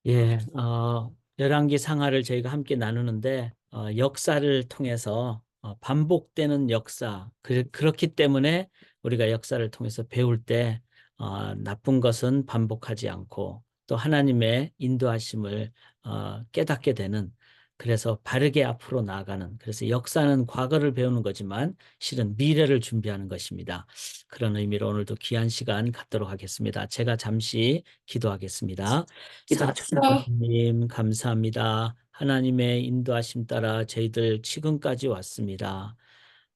예, 열왕기 상하를 저희가 함께 나누는데, 역사를 통해서 반복되는 역사, 그렇기 때문에 우리가 역사를 통해서 배울 때 나쁜 것은 반복하지 않고 또 하나님의 인도하심을 깨닫게 되는, 그래서 바르게 앞으로 나아가는, 그래서 역사는 과거를 배우는 거지만 실은 미래를 준비하는 것입니다. 그런 의미로 오늘도 귀한 시간 갖도록 하겠습니다. 제가 잠시 기도하겠습니다. 사랑하는 기도하셨어요. 하나님 감사합니다. 하나님의 인도하심 따라 저희들 지금까지 왔습니다.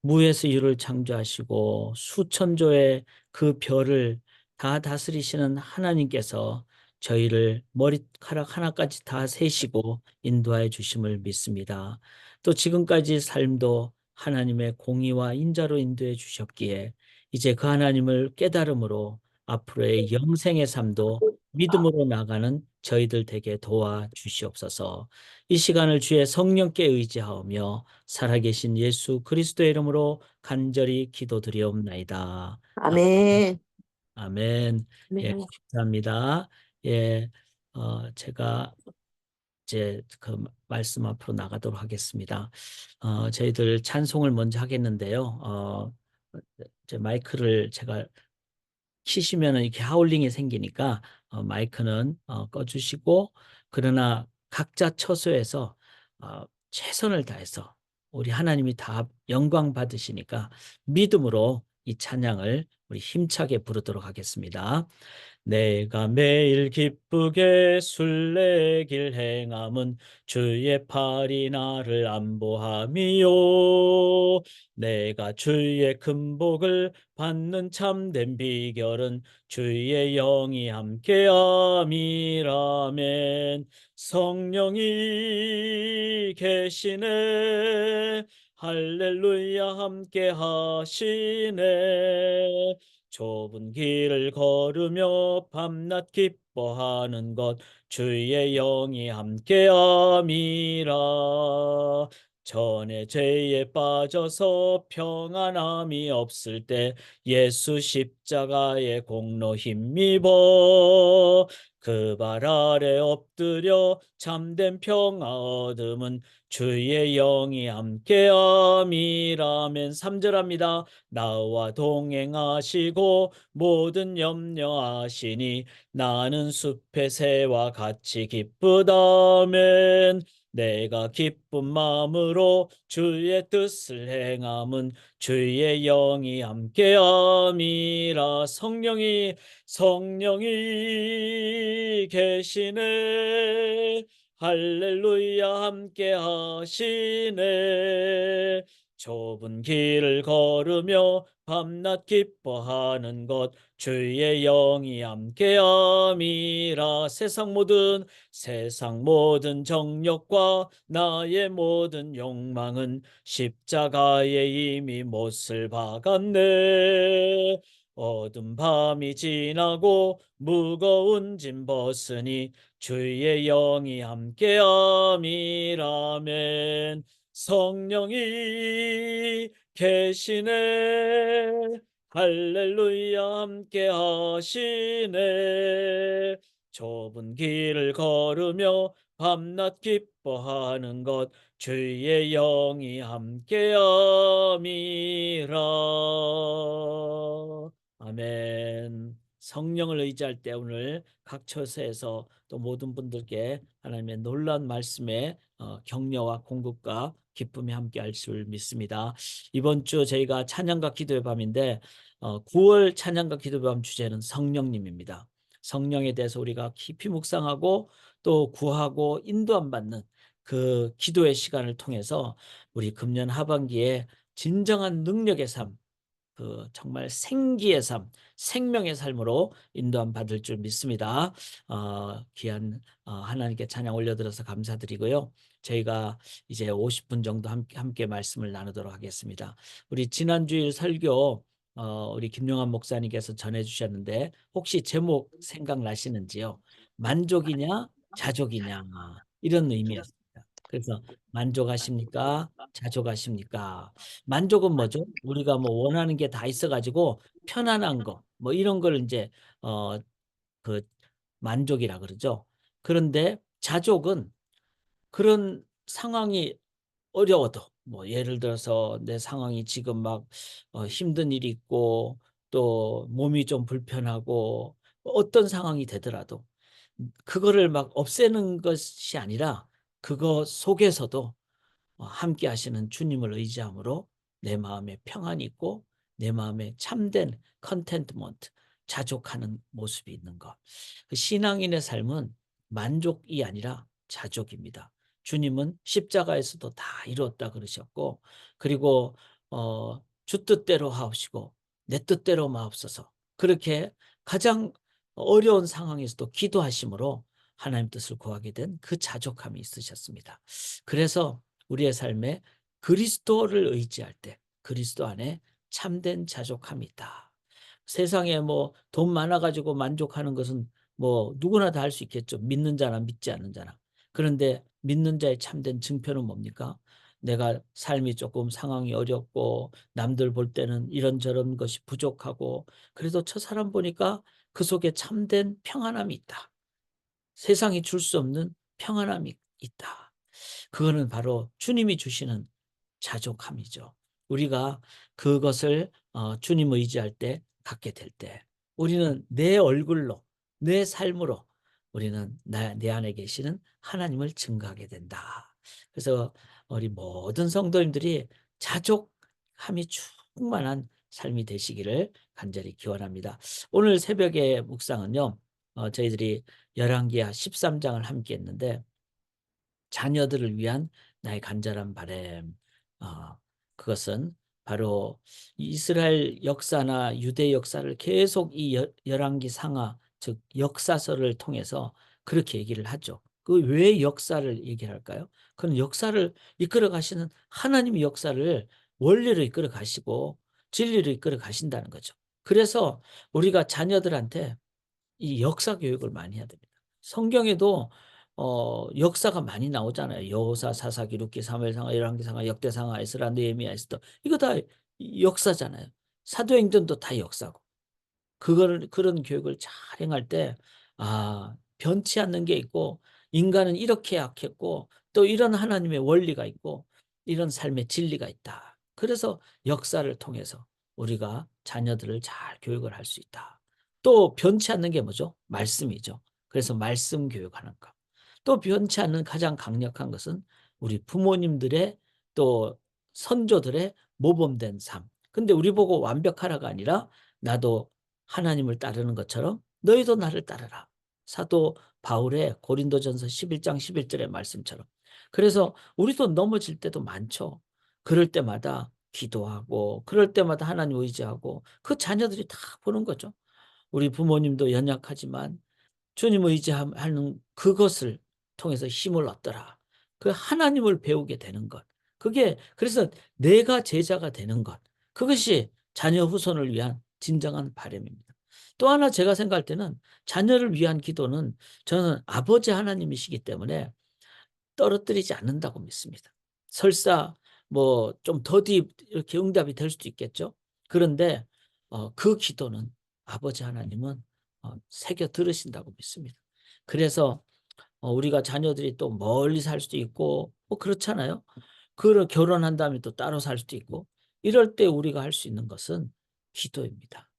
무에서 유를 창조하시고 수천조의 그 별을 다 다스리시는 하나님께서 저희를 머리카락 하나까지 다 세시고 인도하여 주심을 믿습니다. 또 지금까지 삶도 하나님의 공의와 인자로 인도해 주셨기에 이제 그 하나님을 깨달음으로 앞으로의 영생의 삶도 믿음으로 나가는 저희들 되게 도와 주시옵소서. 이 시간을 주의 성령께 의지하오며 살아계신 예수 그리스도의 이름으로 간절히 기도드리옵나이다. 아멘. 아멘. 예, 네. 감사합니다. 예, 제가 이제 그 말씀 앞으로 나가도록 하겠습니다. 저희들 찬송을 먼저 하겠는데요. 이제 마이크를 제가 키시면은 이렇게 하울링이 생기니까 마이크는 꺼주시고, 그러나 각자 처소에서 최선을 다해서 우리 하나님이 다 영광 받으시니까 믿음으로 이 찬양을 우리 힘차게 부르도록 하겠습니다. 내가 매일 기쁘게 순례길 행함은 주의 팔이 나를 안보함이요. 내가 주의 금복을 받는 참된 비결은 주의 영이 함께함이라멘. 성령이 계시네. 할렐루야 함께 하시네. 좁은 길을 걸으며 밤낮 기뻐하는 것 주의 영이 함께함이라. 전에 죄에 빠져서 평안함이 없을 때 예수 십자가의 공로 힘입어 그 발 아래 엎드려 참된 평화 얻음은 주의 영이 함께함이라멘. 3절합니다. 나와 동행하시고 모든 염려하시니 나는 숲의 새와 같이 기쁘다멘. 내가 기쁜 마음으로 주의 뜻을 행함은 주의 영이 함께함이라. 성령이 계시네. 할렐루야 함께 하시네. 좁은 길을 걸으며 밤낮 기뻐하는 것 주의 영이 함께함이라. 세상 모든 정욕과 나의 모든 욕망은 십자가에 이미 못을 박았네. 어두운 밤이 지나고 무거운 짐 벗으니 주의 영이 함께함이라멘. 성령이 계시네. 할렐루야 함께 하시네. 좁은 길을 걸으며 밤낮 기뻐하는 것 주의 영이 함께함이라. 아멘. 성령을 의지할 때 오늘 각 처소에서 또 모든 분들께 하나님의 놀라운 말씀에 격려와 공급과 기쁨이 함께 할 줄 믿습니다. 이번 주 저희가 찬양과 기도의 밤인데 9월 찬양과 기도의 밤 주제는 성령님입니다. 성령에 대해서 우리가 깊이 묵상하고 또 구하고 인도함 받는 그 기도의 시간을 통해서 우리 금년 하반기에 진정한 능력의 삶, 그 정말 생기의 삶, 생명의 삶으로 인도함 받을 줄 믿습니다. 귀한 하나님께 찬양 올려드려서 감사드리고요. 저희가 이제 50분 정도 함께 말씀을 나누도록 하겠습니다. 우리 지난주일 설교 우리 김용환 목사님께서 전해주셨는데 혹시 제목 생각나시는지요? 만족이냐 자족이냐 이런 의미였습니다. 그래서 만족하십니까? 자족하십니까? 만족은 뭐죠? 우리가 뭐 원하는 게 다 있어가지고 편안한 거, 뭐 이런 걸 이제 어 그 만족이라 그러죠. 그런데 자족은 그런 상황이 어려워도, 뭐 예를 들어서 내 상황이 지금 막 힘든 일이 있고 또 몸이 좀 불편하고 어떤 상황이 되더라도 그거를 막 없애는 것이 아니라 그거 속에서도 함께 하시는 주님을 의지함으로 내 마음에 평안이 있고 내 마음에 참된 컨텐트먼트, 자족하는 모습이 있는 것. 그 신앙인의 삶은 만족이 아니라 자족입니다. 주님은 십자가에서도 다 이루었다 그러셨고, 그리고 주 뜻대로 하옵시고 내 뜻대로 마옵소서, 그렇게 가장 어려운 상황에서도 기도하심으로 하나님 뜻을 구하게 된 그 자족함이 있으셨습니다. 그래서 우리의 삶에 그리스도를 의지할 때 그리스도 안에 참된 자족함이 있다. 세상에 뭐 돈 많아 가지고 만족하는 것은 뭐 누구나 다 할 수 있겠죠. 믿는 자나 믿지 않는 자나. 그런데 믿는 자의 참된 증표는 뭡니까? 내가 삶이 조금 상황이 어렵고 남들 볼 때는 이런저런 것이 부족하고 그래도 저 사람 보니까 그 속에 참된 평안함이 있다. 세상이 줄 수 없는 평안함이 있다. 그거는 바로 주님이 주시는 자족함이죠. 우리가 그것을 주님 의지할 때 갖게 될 때 우리는 내 얼굴로 내 삶으로 우리는 내 안에 계시는 하나님을 증거하게 된다. 그래서 우리 모든 성도님들이 자족함이 충만한 삶이 되시기를 간절히 기원합니다. 오늘 새벽의 묵상은요. 저희들이 열왕기하 13장을 함께 했는데 자녀들을 위한 나의 간절한 바람, 그것은 바로 이스라엘 역사나 유대 역사를 계속 이 열왕기 상하, 즉 역사서를 통해서 그렇게 얘기를 하죠. 그 왜 역사를 얘기할까요? 그건 역사를 이끌어 가시는 하나님의 역사를 원리로 이끌어 가시고 진리로 이끌어 가신다는 거죠. 그래서 우리가 자녀들한테 이 역사 교육을 많이 해야 됩니다. 성경에도 역사가 많이 나오잖아요. 여호사, 사사기, 룻기, 사무엘상하, 열왕기상하, 역대상하, 에스라, 느헤미야, 에스더. 이거 다 역사잖아요. 사도행전도 다 역사고. 그거를 그런 교육을 잘 행할 때 변치 않는 게 있고 인간은 이렇게 약했고 또 이런 하나님의 원리가 있고 이런 삶의 진리가 있다. 그래서 역사를 통해서 우리가 자녀들을 잘 교육을 할 수 있다. 또 변치 않는 게 뭐죠? 말씀이죠. 그래서 말씀 교육하는 것. 또 변치 않는 가장 강력한 것은 우리 부모님들의 또 선조들의 모범된 삶. 근데 우리 보고 완벽하라가 아니라 나도 하나님을 따르는 것처럼 너희도 나를 따르라. 사도 바울의 고린도전서 11장 11절의 말씀처럼. 그래서 우리도 넘어질 때도 많죠. 그럴 때마다 기도하고 그럴 때마다 하나님 의지하고 그 자녀들이 다 보는 거죠. 우리 부모님도 연약하지만 주님 의지하는 그것을 통해서 힘을 얻더라. 그 하나님을 배우게 되는 것. 그게 그래서 내가 제자가 되는 것. 그것이 자녀 후손을 위한 진정한 바람입니다. 또 하나 제가 생각할 때는 자녀를 위한 기도는 저는 아버지 하나님이시기 때문에 떨어뜨리지 않는다고 믿습니다. 설사 뭐 좀 더디 이렇게 응답이 될 수도 있겠죠. 그런데 그 기도는 아버지 하나님은 새겨 들으신다고 믿습니다. 그래서 우리가 자녀들이 또 멀리 살 수도 있고 뭐 그렇잖아요. 결혼한 다음에 또 따로 살 수도 있고 이럴 때 우리가 할 수 있는 것은 기도입니다.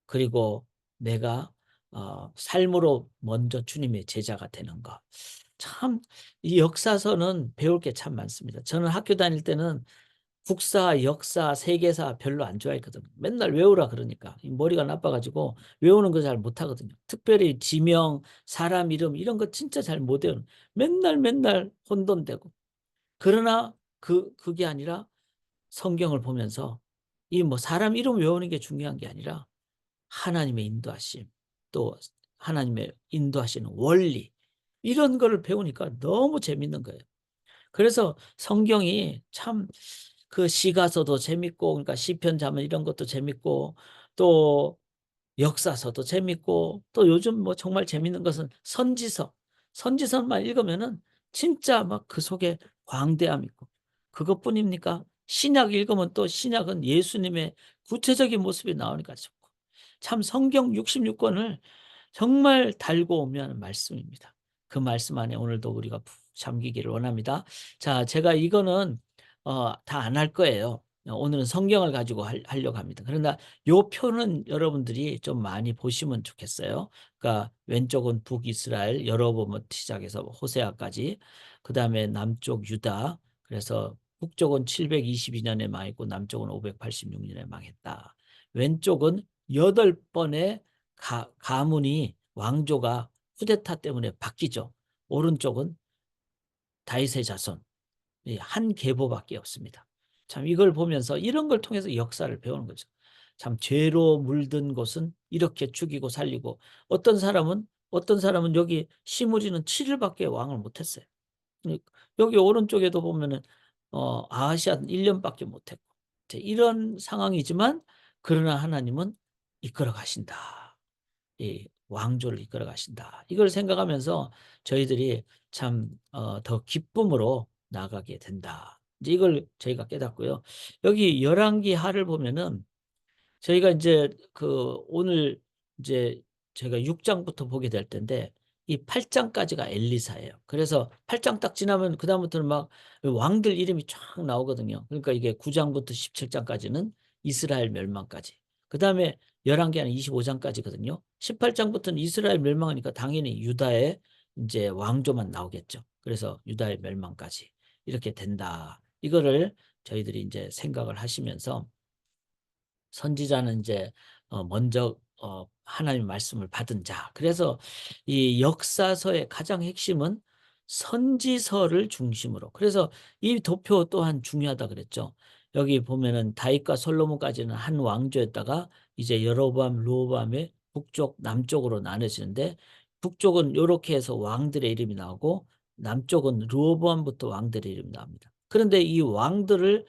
그리고 내가 삶으로 먼저 주님의 제자가 되는 것. 참 이 역사서는 배울 게 참 많습니다. 저는 학교 다닐 때는 국사, 역사, 세계사 별로 안 좋아했거든요. 맨날 외우라 그러니까 이 머리가 나빠 가지고 외우는 거 잘 못하거든요. 특별히 지명, 사람 이름 이런 거 진짜 잘 못 외우는, 맨날 혼돈되고. 그러나 그게 아니라 성경을 보면서 이 뭐 사람 이름 외우는 게 중요한 게 아니라 하나님의 인도하심, 또 하나님의 인도하시는 원리 이런 거를 배우니까 너무 재밌는 거예요. 그래서 성경이 참 그 시가서도 재밌고 그러니까 시편 자문 이런 것도 재밌고 또 역사서도 재밌고 또 요즘 뭐 정말 재밌는 것은 선지서. 선지서만 읽으면은 진짜 막 그 속에 광대함 있고 그것뿐입니까? 신약 읽으면 또 신약은 예수님의 구체적인 모습이 나오니까 좋고 참 성경 66권을 정말 달고 오묘한 말씀입니다. 그 말씀 안에 오늘도 우리가 푹 잠기기를 원합니다. 자, 제가 이거는 다 안 할 거예요. 오늘은 성경을 가지고 하려고 합니다. 그러나 요 표는 여러분들이 좀 많이 보시면 좋겠어요. 그러니까 왼쪽은 북이스라엘 여로보암부터 시작해서 호세아까지, 그다음에 남쪽 유다, 그래서 북쪽은 722년에 망했고 남쪽은 586년에 망했다. 왼쪽은 8번의 가문이 왕조가 쿠데타 때문에 바뀌죠. 오른쪽은 다윗의 자손, 한 계보밖에 없습니다. 참 이걸 보면서 이런 걸 통해서 역사를 배우는 거죠. 참 죄로 물든 곳은 이렇게 죽이고 살리고, 어떤 사람은 여기 시므리는 7일밖에 왕을 못했어요. 여기 오른쪽에도 보면은 아하시아는 1년밖에 못했고, 이런 상황이지만 그러나 하나님은 이끌어 가신다. 이 왕조를 이끌어 가신다. 이걸 생각하면서 저희들이 참 더 기쁨으로 나아가게 된다. 이제 이걸 저희가 깨닫고요. 여기 열왕기 하를 보면은 저희가 이제 오늘 이제 제가 6장부터 보게 될 텐데 이 8장까지가 엘리사예요. 그래서 8장 딱 지나면 그다음부터는 막 왕들 이름이 쫙 나오거든요. 그러니까 이게 9장부터 17장까지는 이스라엘 멸망까지. 그다음에 열왕기는 25장까지거든요. 18장부터는 이스라엘 멸망하니까 당연히 유다의 이제 왕조만 나오겠죠. 그래서 유다의 멸망까지 이렇게 된다. 이거를 저희들이 이제 생각을 하시면서 선지자는 이제 먼저 하나님의 말씀을 받은 자. 그래서 이 역사서의 가장 핵심은 선지서를 중심으로. 그래서 이 도표 또한 중요하다 그랬죠. 여기 보면은 다윗과 솔로몬까지는 한 왕조였다가 이제 여로보암, 르호보암의 북쪽, 남쪽으로 나눠지는데, 북쪽은 이렇게 해서 왕들의 이름이 나오고 남쪽은 르호보암부터 왕들의 이름이 나옵니다. 그런데 이 왕들을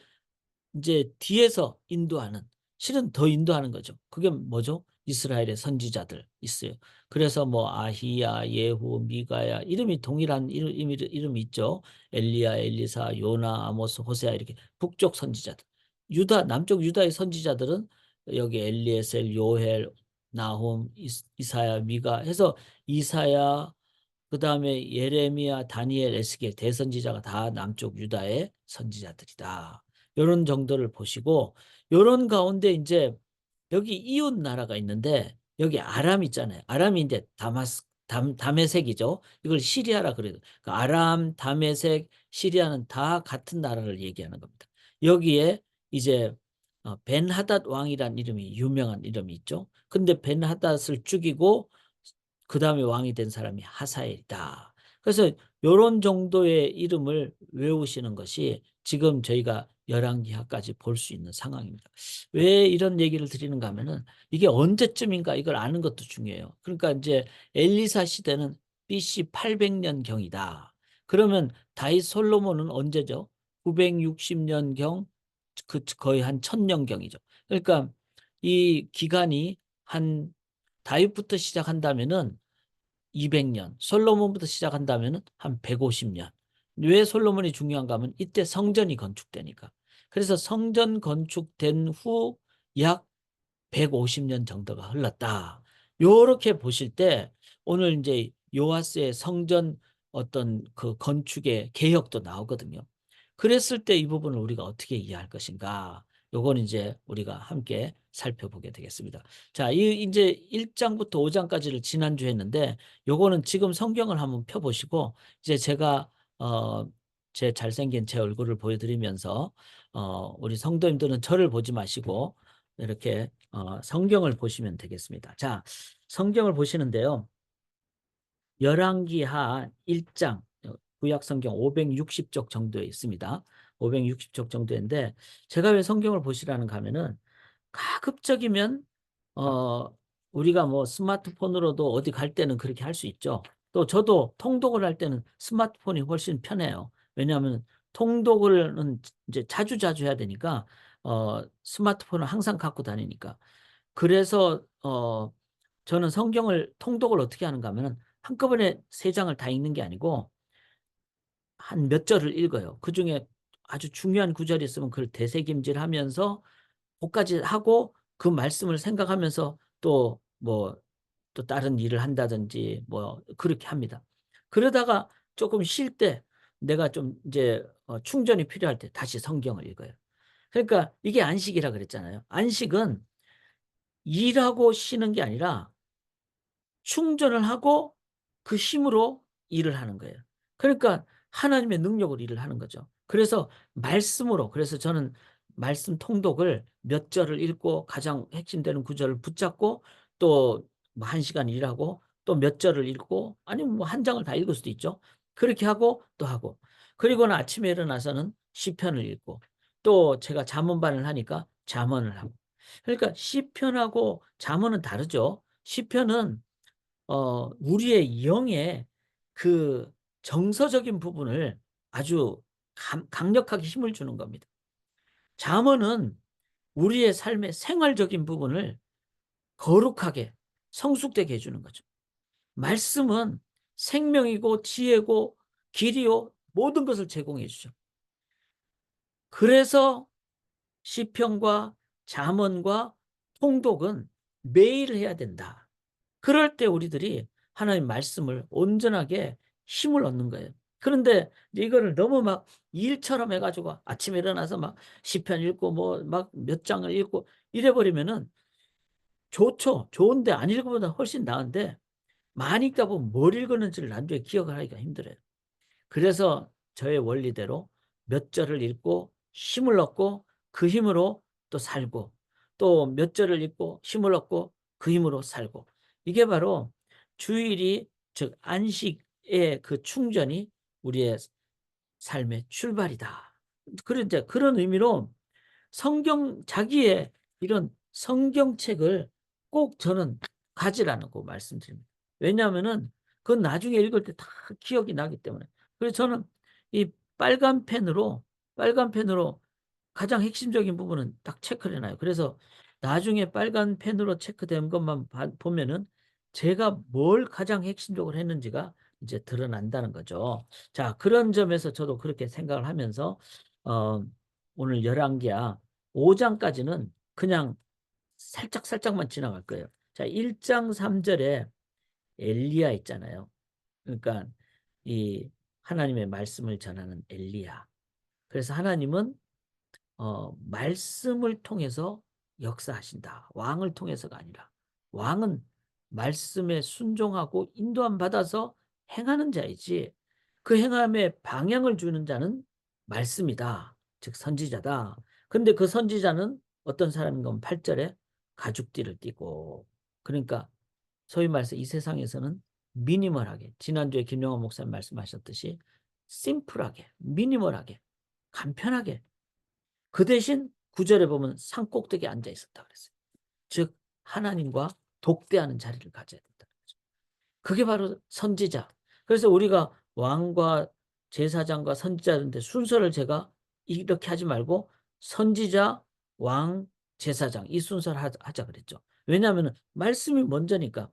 이제 뒤에서 인도하는, 실은 더 인도하는 거죠. 그게 뭐죠? 이스라엘의 선지자들 있어요. 그래서 뭐 아히야, 예후, 미가야 이름이 동일한 이름이 있죠. 엘리야, 엘리사, 요나, 아모스, 호세아 이렇게 북쪽 선지자들. 남쪽 유다의 선지자들은 여기 엘리에셀, 요헬, 나훔, 이사야, 미가 해서 이사야, 그 다음에 예레미야, 다니엘, 에스겔 대선지자가 다 남쪽 유다의 선지자들이다. 이런 정도를 보시고, 이런 가운데 이제 여기 이웃 나라가 있는데 여기 아람 있잖아요. 아람이 이제 다메섹이죠. 이걸 시리아라 그래요. 그러니까 아람, 다메섹, 시리아는 다 같은 나라를 얘기하는 겁니다. 여기에 이제 벤하닷 왕이란 이름이 유명한 이름이 있죠. 근데 벤하닷을 죽이고 그 다음에 왕이 된 사람이 하사엘이다. 그래서 이런 정도의 이름을 외우시는 것이 지금 저희가 열왕기하까지 볼 수 있는 상황입니다. 왜 이런 얘기를 드리는가 하면은 이게 언제쯤인가 이걸 아는 것도 중요해요. 그러니까 이제 엘리사 시대는 BC 800년 경이다. 그러면 다윗 솔로몬은 언제죠? 960년 경, 거의 한 1000년 경이죠. 그러니까 이 기간이 한 다윗부터 시작한다면은 200년, 솔로몬부터 시작한다면은 한 150년. 왜 솔로몬이 중요한가 하면 이때 성전이 건축되니까. 그래서 성전 건축된 후 약 150년 정도가 흘렀다. 요렇게 보실 때 오늘 이제 요아스의 성전 어떤 그 건축의 개혁도 나오거든요. 그랬을 때 이 부분을 우리가 어떻게 이해할 것인가? 요건 이제 우리가 함께 살펴보게 되겠습니다. 자, 이제 1장부터 5장까지를 지난주에 했는데 요거는 지금 성경을 한번 펴보시고 이제 제가 제 잘생긴 제 얼굴을 보여드리면서 우리 성도님들은 저를 보지 마시고 이렇게 성경을 보시면 되겠습니다. 자, 성경을 보시는데요. 열왕기하 1장 구약 성경 560쪽 정도에 있습니다. 560쪽 정도인데 제가 왜 성경을 보시라는가 하면은 가급적이면 어 우리가 뭐 스마트폰으로도 어디 갈 때는 그렇게 할 수 있죠. 또 저도 통독을 할 때는 스마트폰이 훨씬 편해요. 왜냐하면 통독을 이제 자주자주 해야 되니까 스마트폰을 항상 갖고 다니니까. 그래서 저는 성경을 통독을 어떻게 하는가 하면은 한꺼번에 3장을 다 읽는 게 아니고 한 몇 절을 읽어요. 그중에 아주 중요한 구절이 있으면 그걸 되새김질하면서 그까지 하고 그 말씀을 생각하면서 또 뭐 또 다른 일을 한다든지 뭐 그렇게 합니다. 그러다가 조금 쉴 때 내가 좀 이제 충전이 필요할 때 다시 성경을 읽어요. 그러니까 이게 안식이라 그랬잖아요. 안식은 일하고 쉬는 게 아니라 충전을 하고 그 힘으로 일을 하는 거예요. 그러니까 하나님의 능력으로 일을 하는 거죠. 그래서 말씀으로, 그래서 저는 말씀 통독을 몇 절을 읽고 가장 핵심되는 구절을 붙잡고 또 뭐 1시간 일하고 또 몇 절을 읽고 아니면 뭐 1장을 다 읽을 수도 있죠. 그렇게 하고 또 하고 그리고는 아침에 일어나서는 시편을 읽고 또 제가 잠언반을 하니까 잠언을 하고 그러니까 시편하고 잠언은 다르죠. 시편은 우리의 영의 그 정서적인 부분을 아주 강력하게 힘을 주는 겁니다. 잠언은 우리의 삶의 생활적인 부분을 거룩하게 성숙되게 해주는 거죠. 말씀은 생명이고 지혜고 길이요 모든 것을 제공해 주죠. 그래서 시편과 잠언과 통독은 매일 해야 된다. 그럴 때 우리들이 하나님 말씀을 온전하게 힘을 얻는 거예요. 그런데 이거를 너무 막 일처럼 해가지고 아침에 일어나서 막 시편 읽고 뭐 막 몇 장을 읽고 이래 버리면은 좋죠. 좋은데 안 읽어보다 훨씬 나은데 많이 읽다 보면 뭘 읽었는지를 나중에 기억을 하기가 힘들어요. 그래서 저의 원리대로 몇 절을 읽고 힘을 얻고 그 힘으로 또 살고 또 몇 절을 읽고 힘을 얻고 그 힘으로 살고 이게 바로 주일이 즉 안식의 그 충전이 우리의 삶의 출발이다. 그런 의미로 자기의 이런 성경책을 꼭 저는 가지라고 말씀드립니다. 왜냐하면은 그건 나중에 읽을 때 다 기억이 나기 때문에. 그래서 저는 이 빨간 펜으로 가장 핵심적인 부분은 딱 체크를 해놔요. 그래서 나중에 빨간 펜으로 체크된 것만 보면은 제가 뭘 가장 핵심적으로 했는지가 이제 드러난다는 거죠. 자, 그런 점에서 저도 그렇게 생각을 하면서 어, 오늘 열왕기야 5장까지는 그냥 살짝만 지나갈 거예요. 자, 1장 3절에 엘리야 있잖아요. 그러니까 이 하나님의 말씀을 전하는 엘리야. 그래서 하나님은 말씀을 통해서 역사하신다. 왕을 통해서가 아니라 왕은 말씀에 순종하고 인도함 받아서 행하는 자이지 그 행함에 방향을 주는 자는 말씀이다. 즉 선지자다. 근데 그 선지자는 어떤 사람인가 하면 8절에 가죽띠를 띠고 그러니까 소위 말해서 이 세상에서는 미니멀하게 지난주에 김영환 목사님 말씀하셨듯이 심플하게 미니멀하게 간편하게 그 대신 9절에 보면 산꼭대기에 앉아 있었다 그랬어요. 즉 하나님과 독대하는 자리를 가져야 된다. 그게 바로 선지자. 그래서 우리가 왕과 제사장과 선지자인데 순서를 제가 이렇게 하지 말고 선지자, 왕, 제사장 이 순서를 하자 그랬죠. 왜냐하면 말씀이 먼저니까.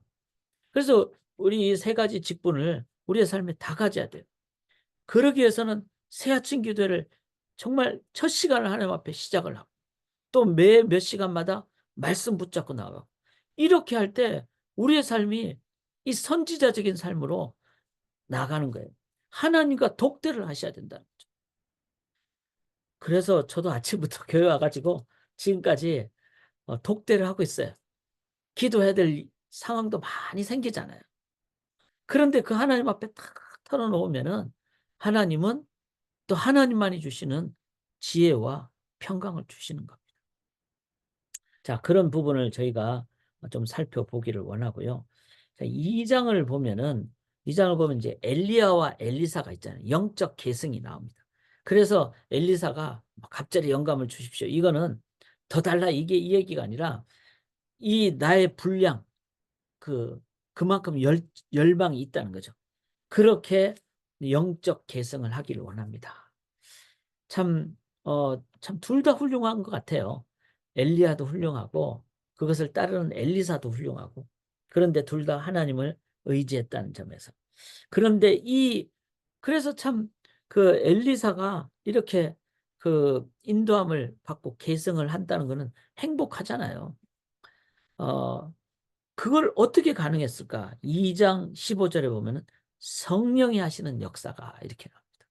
그래서 우리 이 세 가지 직분을 우리의 삶에 다 가져야 돼요. 그러기 위해서는 새 아침 기도를 정말 첫 시간을 하나님 앞에 시작을 하고 또 매 몇 시간마다 말씀 붙잡고 나가고 이렇게 할 때 우리의 삶이 이 선지자적인 삶으로 나가는 거예요. 하나님과 독대를 하셔야 된다는 거죠. 그래서 저도 아침부터 교회 와가지고 지금까지 독대를 하고 있어요. 기도해야 될 상황도 많이 생기잖아요. 그런데 그 하나님 앞에 탁 털어놓으면은 하나님은 또 하나님만이 주시는 지혜와 평강을 주시는 겁니다. 자, 그런 부분을 저희가 좀 살펴보기를 원하고요. 자, 2장을 보면은 2장을 보면 이제 엘리야와 엘리사가 있잖아요. 영적 계승이 나옵니다. 그래서 엘리사가 갑자기 영감을 주십시오. 이거는 더 달라 이게 이 얘기가 아니라 이 나의 분량 그만큼 열방이 있다는 거죠. 그렇게 영적 계승을 하기를 원합니다. 참 둘 다 훌륭한 것 같아요. 엘리야도 훌륭하고 그것을 따르는 엘리사도 훌륭하고 그런데 둘 다 하나님을 의지했다는 점에서 그런데 그래서 참 그 엘리사가 이렇게 그 인도함을 받고 계승을 한다는 것은 행복하잖아요. 그걸 어떻게 가능했을까? 2장 15절에 보면은 성령이 하시는 역사가 이렇게 나옵니다.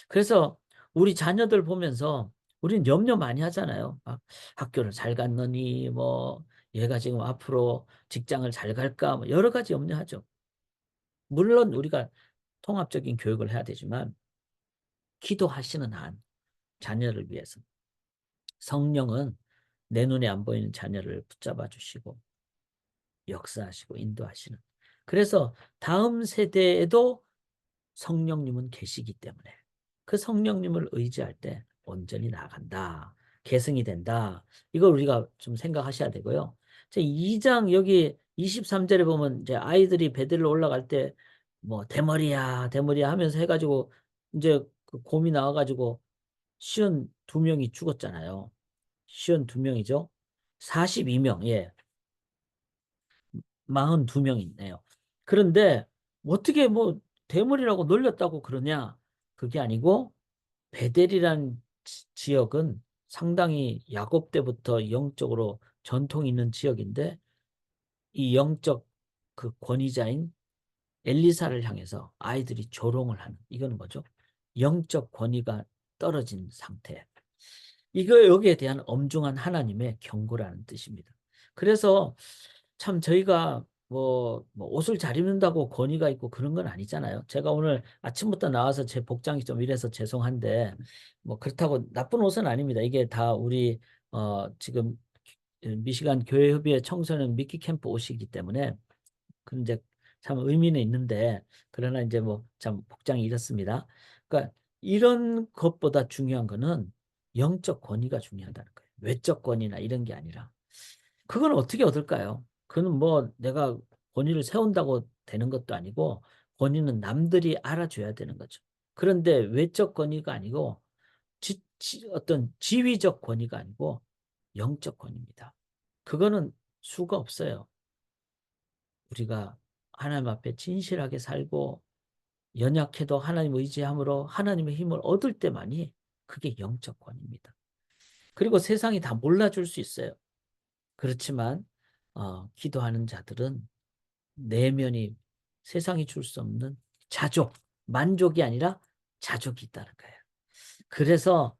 그래서 우리 자녀들 보면서 우리는 염려 많이 하잖아요. 막 학교를 잘 갔느니 뭐 얘가 지금 앞으로 직장을 잘 갈까 뭐 여러 가지 염려하죠. 물론 우리가 통합적인 교육을 해야 되지만 기도하시는 한 자녀를 위해서 성령은 내 눈에 안 보이는 자녀를 붙잡아 주시고 역사하시고 인도하시는. 그래서 다음 세대에도 성령님은 계시기 때문에 그 성령님을 의지할 때 온전히 나아간다. 계승이 된다. 이걸 우리가 좀 생각하셔야 되고요. 2장 여기 23절에 보면 이제 아이들이 베델로 올라갈 때 뭐 대머리야 대머리야 하면서 해가지고 이제 그 곰이 나와가지고 52명이 죽었잖아요. 52명이죠. 42명, 예. 42명이 있네요. 그런데 어떻게 뭐 대물이라고 놀렸다고 그러냐? 그게 아니고 베델이란 지역은 상당히 야곱 때부터 영적으로 전통이 있는 지역인데 이 영적 그 권위자인 엘리사를 향해서 아이들이 조롱을 하는 이거는 뭐죠? 영적 권위가 떨어진 상태. 이거 여기에 대한 엄중한 하나님의 경고라는 뜻입니다. 그래서 참 저희가 뭐 옷을 잘 입는다고 권위가 있고 그런 건 아니잖아요. 제가 오늘 아침부터 나와서 제 복장이 좀 이래서 죄송한데 뭐 그렇다고 나쁜 옷은 아닙니다. 이게 다 우리 지금 미시간 교회협의회 청소년 미끼 캠프 옷이기 때문에 그 이제 참 의미는 있는데 그러나 이제 뭐 참 복장이 이렇습니다. 그러니까 이런 것보다 중요한 거는 영적 권위가 중요하다는 거예요. 외적 권위나 이런 게 아니라 그건 어떻게 얻을까요? 그는 뭐 내가 권위를 세운다고 되는 것도 아니고 권위는 남들이 알아줘야 되는 거죠. 그런데 외적 권위가 아니고 어떤 지위적 권위가 아니고 영적 권위입니다. 그거는 수가 없어요. 우리가 하나님 앞에 진실하게 살고 연약해도 하나님 의지함으로 하나님의 힘을 얻을 때만이 그게 영적 권위입니다. 그리고 세상이 다 몰라줄 수 있어요. 그렇지만 기도하는 자들은 내면이 세상이 줄 수 없는 자족, 만족이 아니라 자족이 있다는 거예요. 그래서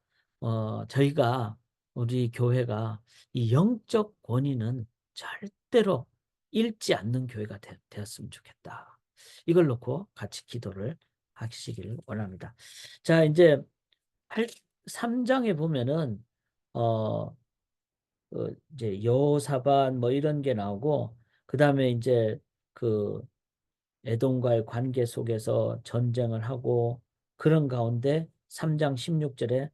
저희가 우리 교회가 이 영적 권위는 절대로 잃지 않는 교회가 되었으면 좋겠다. 이걸 놓고 같이 기도를 하시기를 원합니다. 자, 이제 3장에 보면은 어, 이제 여호사밧 뭐 이런 게 나오고 그다음에 이제 그 에돔과의 관계 속에서 전쟁을 하고 그런 가운데 3장 16절에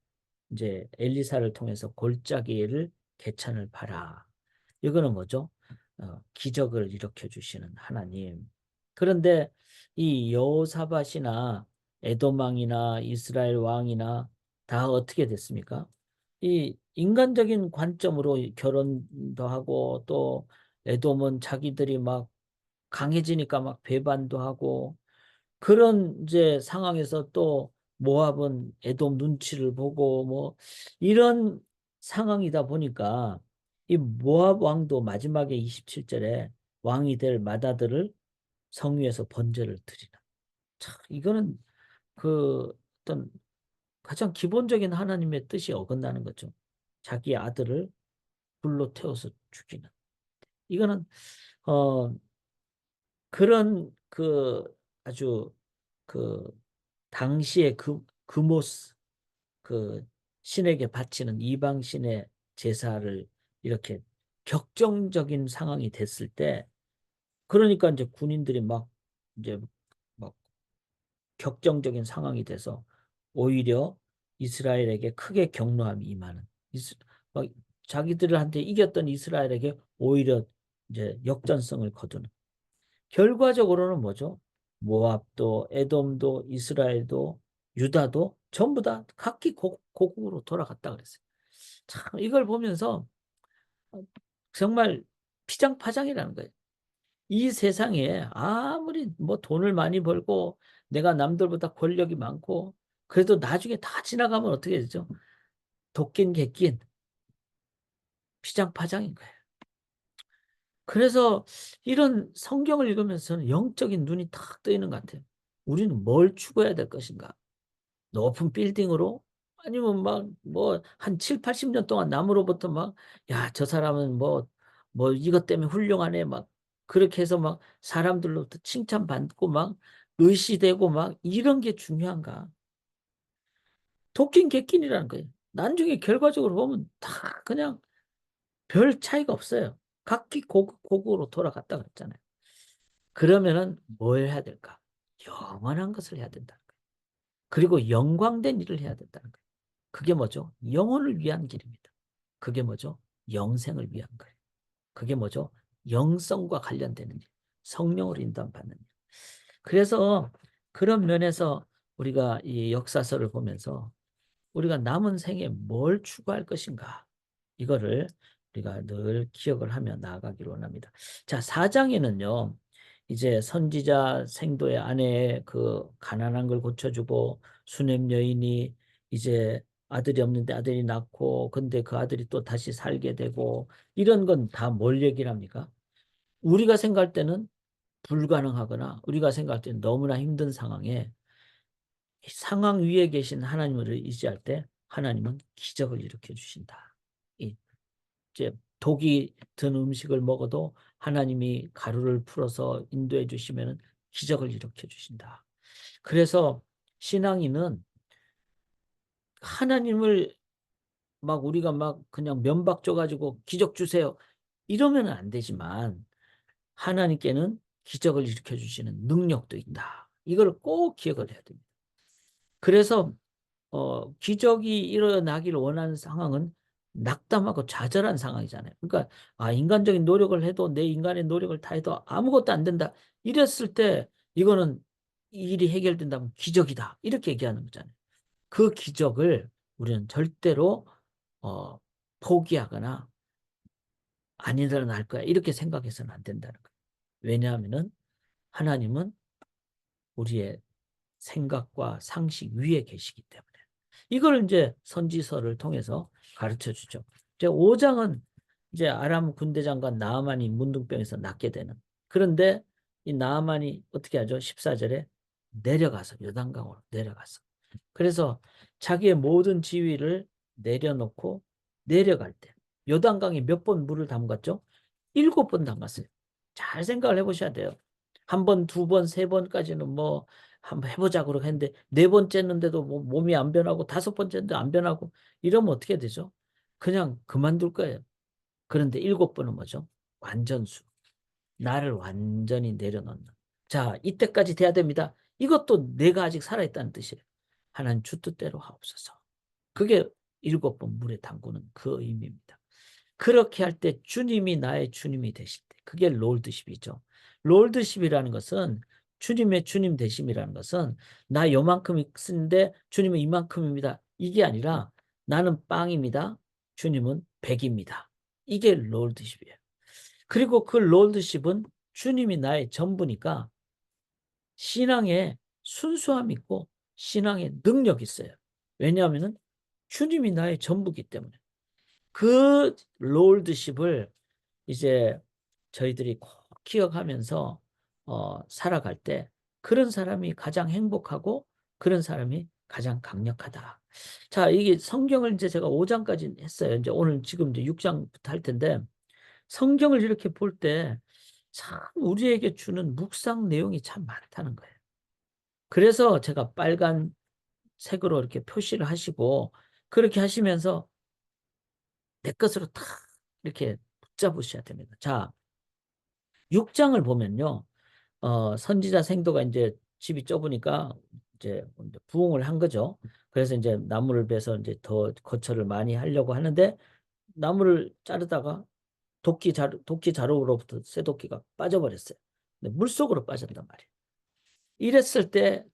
이제 엘리사를 통해서 골짜기를 개천을 파라. 이거는 뭐죠? 기적을 일으켜 주시는 하나님. 그런데 이 여호사밧이나 에돔 왕이나 이스라엘 왕이나 다 어떻게 됐습니까? 이 인간적인 관점으로 결혼도 하고 또 에돔은 자기들이 막 강해지니까 막 배반도 하고 그런 이제 상황에서 또 모압은 에돔 눈치를 보고 뭐 이런 상황이다 보니까 이 모압 왕도 마지막에 27절에 왕이 될 맏아들을 성 위에서 번제를 드리라. 참 이거는 그 어떤 가장 기본적인 하나님의 뜻이 어긋나는 거죠. 자기 아들을 불로 태워서 죽이는. 이거는 어 그런 그 아주 그 당시의 그 모습 그 신에게 바치는 이방 신의 제사를 이렇게 격정적인 상황이 됐을 때 그러니까 이제 군인들이 막 이제 막 격정적인 상황이 돼서 오히려 이스라엘에게 크게 경노함이 임하는 막 자기들한테 이겼던 이스라엘에게 오히려 이제 역전성을 거두는 결과적으로는 뭐죠? 모압도 에돔도 이스라엘도 유다도 전부 다 각기 고국으로 돌아갔다 그랬어요. 참 이걸 보면서 정말 피장파장이라는 거예요. 이 세상에 아무리 뭐 돈을 많이 벌고 내가 남들보다 권력이 많고 그래도 나중에 다 지나가면 어떻게 되죠? 도낀 객긴 피장파장인 거예요. 그래서 이런 성경을 읽으면서는 영적인 눈이 탁 뜨이는 것 같아요. 우리는 뭘 추구해야 될 것인가? 높은 빌딩으로? 아니면 막 뭐 한 7, 80년 동안 남으로부터 막 야, 저 사람은 뭐 이것 때문에 훌륭하네 막 그렇게 해서 막 사람들로부터 칭찬받고 막 의시되고 막 이런 게 중요한가? 도끼인 객끼이라는 거예요. 나중에 결과적으로 보면 다 그냥 별 차이가 없어요. 각기 고국으로 돌아갔다 그랬잖아요. 그러면은 뭘 해야 될까? 영원한 것을 해야 된다는 거예요. 그리고 영광된 일을 해야 된다는 거예요. 그게 뭐죠? 영혼을 위한 길입니다. 그게 뭐죠? 영생을 위한 거예요. 그게 뭐죠? 영성과 관련되는 일. 성령으로 인도받는 일. 그래서 그런 면에서 우리가 이 역사서를 보면서 우리가 남은 생에 뭘 추구할 것인가? 이거를 우리가 늘 기억을 하며 나아가기를 원합니다. 자, 4장에는요. 이제 선지자 생도의 아내의 그 가난한 걸 고쳐주고 수냄 여인이 이제 아들이 없는데 아들이 낳고 근데 그 아들이 또 다시 살게 되고 이런 건 다 뭘 얘기를 합니까? 우리가 생각할 때는 불가능하거나 우리가 생각할 때는 너무나 힘든 상황에 상황 위에 계신 하나님을 의지할 때 하나님은 기적을 일으켜 주신다. 이제 독이 든 음식을 먹어도 하나님이 가루를 풀어서 인도해 주시면 기적을 일으켜 주신다. 그래서 신앙인은 하나님을 막 우리가 막 그냥 면박 줘가지고 기적 주세요. 이러면 안 되지만 하나님께는 기적을 일으켜 주시는 능력도 있다. 이걸 꼭 기억을 해야 됩니다. 그래서 기적이 일어나기를 원하는 상황은 낙담하고 좌절한 상황이잖아요. 그러니까 인간적인 노력을 해도 내 인간의 노력을 다해도 아무것도 안 된다. 이랬을 때 이거는 이 일이 해결된다면 기적이다. 이렇게 얘기하는 거잖아요. 그 기적을 우리는 절대로 어, 포기하거나 안 일어날 거야. 이렇게 생각해서는 안 된다는 거예요. 왜냐하면은 하나님은 우리의 생각과 상식 위에 계시기 때문에. 이걸 이제 선지서를 통해서 가르쳐 주죠. 이제 5장은 이제 아람 군대장관 나아만이 문둥병에서 낫게 되는. 그런데 이 나아만이 어떻게 하죠? 14절에 내려가서 요단강으로 내려가서. 그래서 자기의 모든 지위를 내려놓고 내려갈 때 요단강에 몇 번 물을 담갔죠? 7번 담갔어요. 잘 생각을 해보셔야 돼요. 한 번, 두 번, 세 번까지는 뭐 한번 해보자 그러고 했는데 네 번째는데도 뭐 몸이 안 변하고 다섯 번째인데 안 변하고 이러면 어떻게 되죠? 그냥 그만둘 거예요. 그런데 7번은 뭐죠? 완전수. 나를 완전히 내려놓는. 자, 이때까지 돼야 됩니다. 이것도 내가 아직 살아있다는 뜻이에요. 하나님 주 뜻대로 하옵소서. 그게 7번 물에 담그는 그 의미입니다. 그렇게 할 때 주님이 나의 주님이 되실 때 그게 롤드십이죠. 롤드십이라는 것은 주님의 주님 되심이라는 것은 나 요만큼 쓰는데 주님은 이만큼입니다. 이게 아니라 나는 빵입니다. 주님은 백입니다. 이게 롤드십이에요. 그리고 그 롤드십은 주님이 나의 전부니까 신앙에 순수함이 있고 신앙에 능력이 있어요. 왜냐하면 주님이 나의 전부기 때문에. 그 롤드십을 이제 저희들이 꼭 기억하면서 살아갈 때 그런 사람이 가장 행복하고 그런 사람이 가장 강력하다. 자, 이게 성경을 이제 제가 5장까지 했어요. 이제 오늘 지금 이제 6장부터 할 텐데 성경을 이렇게 볼 때 참 우리에게 주는 묵상 내용이 참 많다는 거예요. 그래서 제가 빨간 색으로 이렇게 표시를 하시고 그렇게 하시면서 내 것으로 탁 이렇게 붙잡으셔야 됩니다. 자, 6장을 보면요. 선지자 생도가 이제 집이 좁으니까 이제 부흥을 한 거죠. 그래서 이제 나무를 베서 이제 더 거처를 많이 하려고 하는데 나무를 자르다가 도끼 자루로부터 쇠도끼가 빠져버렸어요. 근데 물속으로 빠졌단 말이에요. 이랬을 때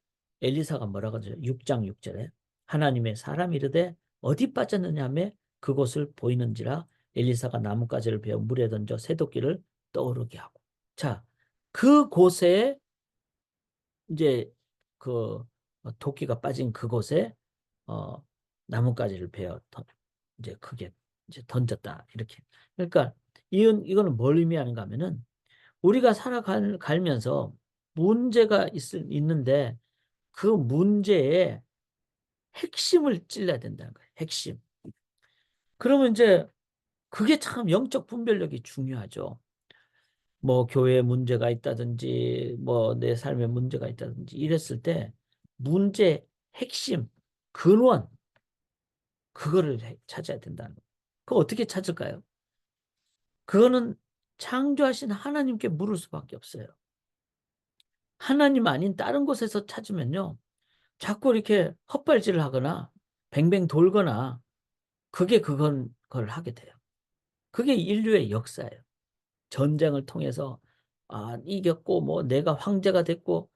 엘리사가 뭐라고 하죠? 6장 6절에 하나님의 사람이 이르되 어디 빠졌느냐 하며 그곳을 보이는지라 엘리사가 나뭇가지를 베어 물에 던져 쇠도끼를 떠오르게 하고 자 그곳에 이제 그 도끼가 빠진 그곳에 어, 나뭇가지를 베어 이제 크게 이제 던졌다 이렇게 그러니까 이거는 뭘 의미하는가 하면은 우리가 살아가면서 문제가 있는데 그 문제의 핵심을 찔러야 된다는 거예요. 핵심. 그러면 이제 그게 참 영적 분별력이 중요하죠. 뭐 교회에 문제가 있다든지 뭐 내 삶에 문제가 있다든지 이랬을 때 문제 핵심 근원 그거를 찾아야 된다는 거예요. 그거 어떻게 찾을까요? 그거는 창조하신 하나님께 물을 수밖에 없어요. 하나님 아닌 다른 곳에서 찾으면요, 자꾸 이렇게 헛발질을 하거나 뱅뱅 돌거나 그게 그걸 하게 돼요. 그게 인류의 역사예요. 전쟁을 통해서 이겼고 뭐 내가 황제가 됐고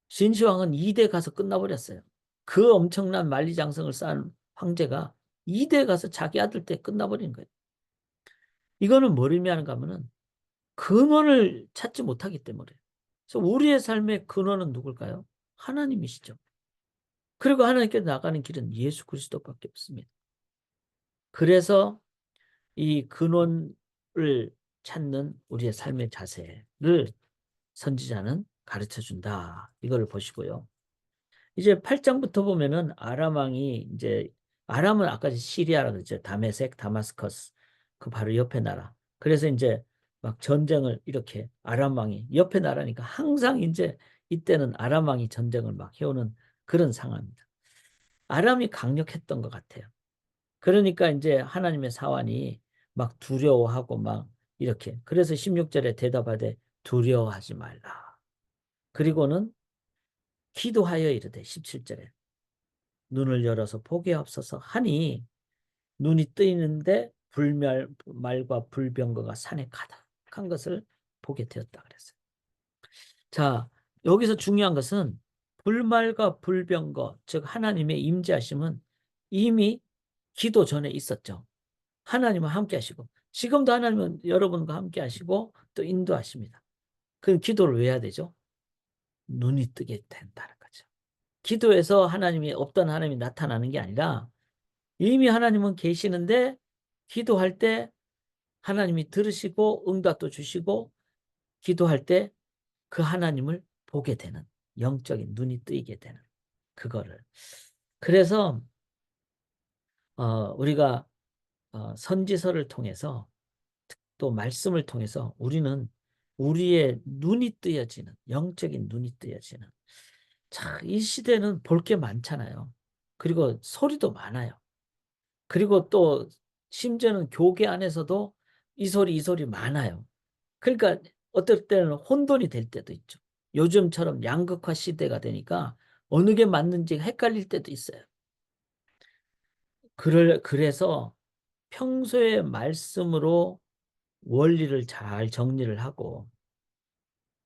진시황은 2대 가서 끝나버렸어요. 그 엄청난 만리장성을 쌓은 황제가 2대 가서 자기 아들 때 끝나버린 거예요. 이거는 뭘 의미하는가 하면은 근원을 찾지 못하기 때문에. 그래서 우리의 삶의 근원은 누굴까요? 하나님이시죠. 그리고 하나님께 나가는 길은 예수 그리스도밖에 없습니다. 그래서 이 근원을 찾는 우리의 삶의 자세를 선지자는 가르쳐 준다. 이걸 보시고요. 이제 8장부터 보면은 아람 왕이 이제 아람은 아까 시리아라고 그랬죠. 다메섹, 다마스커스. 그 바로 옆에 나라. 그래서 이제 막 전쟁을 이렇게 아람 왕이 옆에 나라니까 항상 이제 이때는 아람 왕이 전쟁을 막 해오는 그런 상황입니다. 아람이 강력했던 것 같아요. 그러니까 이제 하나님의 사환이 막 두려워하고 막 이렇게. 그래서 16절에 대답하되 두려워하지 말라. 그리고는 기도하여 이르되 17절에 눈을 열어서 보게 없어서 하니 눈이 뜨이는데 불말과 불병거가 산에 가득한 것을 보게 되었다 그랬어요. 자, 여기서 중요한 것은 불말과 불병거, 즉 하나님의 임재하심은 이미 기도 전에 있었죠. 하나님은 함께 하시고 지금도 하나님은 여러분과 함께 하시고 또 인도하십니다. 그 기도를 왜 해야 되죠? 눈이 뜨게 된다는 거죠. 기도에서 하나님이 없던 하나님이 나타나는 게 아니라 이미 하나님은 계시는데 기도할 때 하나님이 들으시고 응답도 주시고 기도할 때 그 하나님을 보게 되는 영적인 눈이 뜨이게 되는 그거를. 그래서 우리가 선지서를 통해서 또 말씀을 통해서 우리는 우리의 눈이 뜨여지는 영적인 눈이 뜨여지는 자, 이 시대는 볼 게 많잖아요. 그리고 소리도 많아요. 그리고 또 심지어는 교계 안에서도 이 소리 많아요. 그러니까 어떨 때는 혼돈이 될 때도 있죠. 요즘처럼 양극화 시대가 되니까 어느 게 맞는지 헷갈릴 때도 있어요. 그래서 평소에 말씀으로 원리를 잘 정리를 하고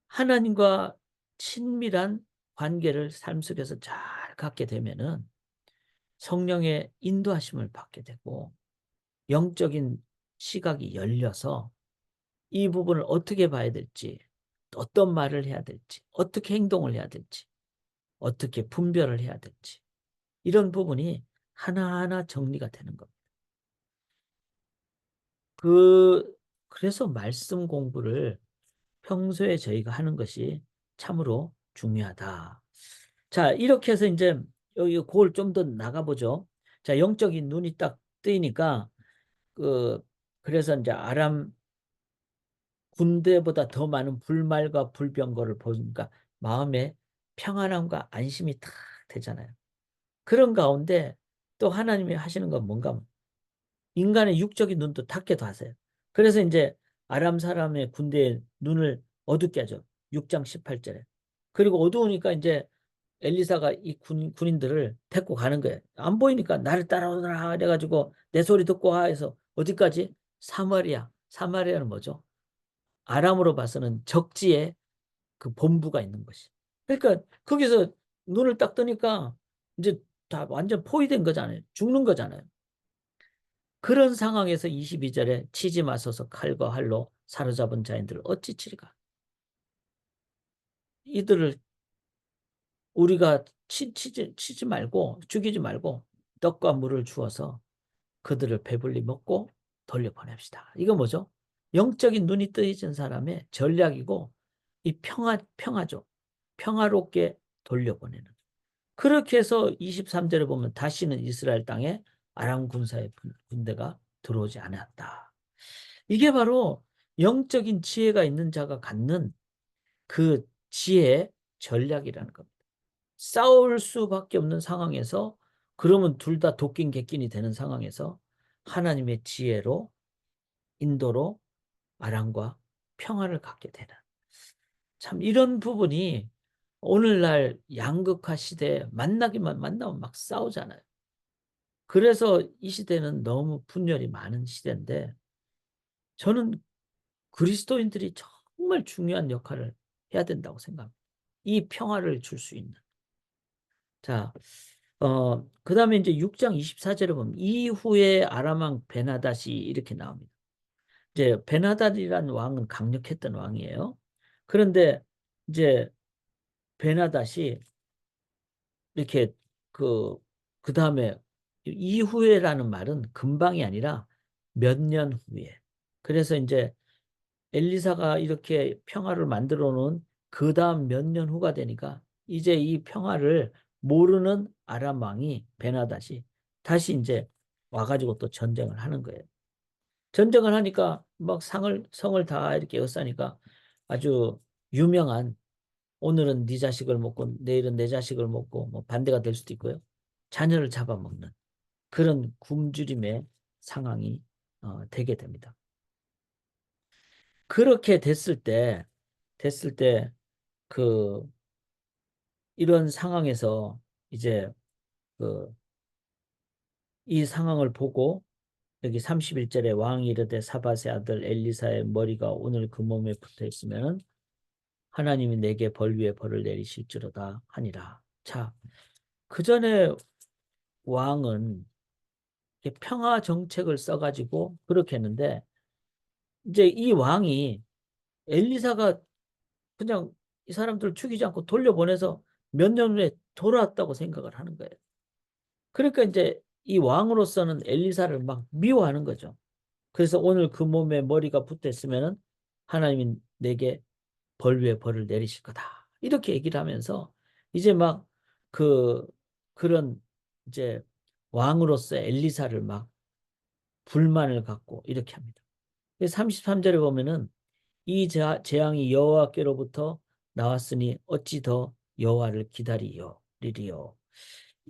하나님과 친밀한 관계를 삶 속에서 잘 갖게 되면은 성령의 인도하심을 받게 되고 영적인 시각이 열려서 이 부분을 어떻게 봐야 될지, 어떤 말을 해야 될지, 어떻게 행동을 해야 될지, 어떻게 분별을 해야 될지 이런 부분이 하나하나 정리가 되는 겁니다. 그래서 말씀 공부를 평소에 저희가 하는 것이 참으로 중요하다. 자, 이렇게 해서 이제 여기 그걸 좀 더 나가보죠. 자, 영적인 눈이 딱 뜨이니까 그래서 이제 아람 군대보다 더 많은 불말과 불병거를 보니까 마음에 평안함과 안심이 탁 되잖아요. 그런 가운데 또 하나님이 하시는 건 뭔가 인간의 육적인 눈도 닫게도 하세요. 그래서 이제 아람 사람의 군대의 눈을 어둡게 하죠. 6장 18절에. 그리고 어두우니까 이제 엘리사가 이 군인들을 데리고 가는 거예요. 안 보이니까 나를 따라오너라 그래가지고 내 소리 듣고 와 해서 어디까지? 사마리아. 사마리아는 뭐죠? 아람으로 봐서는 적지에 그 본부가 있는 것이. 그러니까 거기서 눈을 딱 뜨니까 이제 다 완전 포위된 거잖아요. 죽는 거잖아요. 그런 상황에서 22절에 치지 마소서 칼과 활로 사로잡은 자인들을 어찌 치리까? 이들을 우리가 치지 말고 죽이지 말고 떡과 물을 주어서 그들을 배불리 먹고 돌려보냅시다. 이거 뭐죠? 영적인 눈이 뜨이진 사람의 전략이고 이 평화죠. 평화롭게 돌려보내는. 그렇게 해서 23절에 보면 다시는 이스라엘 땅에 아람 군사의 군대가 들어오지 않았다. 이게 바로 영적인 지혜가 있는 자가 갖는 그 지혜 전략이라는 겁니다. 싸울 수밖에 없는 상황에서, 그러면 둘 다 도끼인 객긴이 되는 상황에서 하나님의 지혜로, 인도로 아람과 평화를 갖게 되는, 참 이런 부분이 오늘날 양극화 시대에 만나면 막 싸우잖아요. 그래서 이 시대는 너무 분열이 많은 시대인데, 저는 그리스도인들이 정말 중요한 역할을 해야 된다고 생각합니다. 이 평화를 줄 수 있는. 자, 그 다음에 이제 6장 24절에 보면 이후에 아람왕 베나닷이 이렇게 나옵니다. 이제 베나닷이라는 왕은 강력했던 왕이에요. 그런데 이제 베나닷이 이렇게 그, 그 다음에 이후에라는 말은 금방이 아니라 몇 년 후에. 그래서 이제 엘리사가 이렇게 평화를 만들어 놓은 그 다음 몇 년 후가 되니까 이제 이 평화를 모르는 아람 왕이 베나닷이 다시 이제 와가지고 또 전쟁을 하는 거예요. 전쟁을 하니까 막 성을 다 이렇게 에워싸니까 아주 유명한, 오늘은 네 자식을 먹고 내일은 내 자식을 먹고, 뭐 반대가 될 수도 있고요. 자녀를 잡아먹는 그런 굶주림의 상황이 되게 됩니다. 그렇게 됐을 때, 그, 이런 상황에서 이제 그, 이 상황을 보고 여기 31절에 왕이 이르되 사밧의 아들 엘리사의 머리가 오늘 그 몸에 붙어 있으면 하나님이 내게 벌 위에 벌을 내리실지로다 하니라. 자, 그 전에 왕은 평화 정책을 써가지고 그렇게 했는데, 이제 이 왕이 엘리사가 그냥 이 사람들을 죽이지 않고 돌려보내서 몇 년 후에 돌아왔다고 생각을 하는 거예요. 그러니까 이제 이 왕으로서는 엘리사를 막 미워하는 거죠. 그래서 오늘 그 몸에 머리가 붙어 있으면은 하나님이 내게 벌 위에 벌을 내리실 거다. 이렇게 얘기를 하면서 이제 막 그, 그런 이제 왕으로서 엘리사를 막 불만을 갖고 이렇게 합니다. 33절에 보면은 이 재앙이 여호와께로부터 나왔으니 어찌 더 여호와를 기다리리요.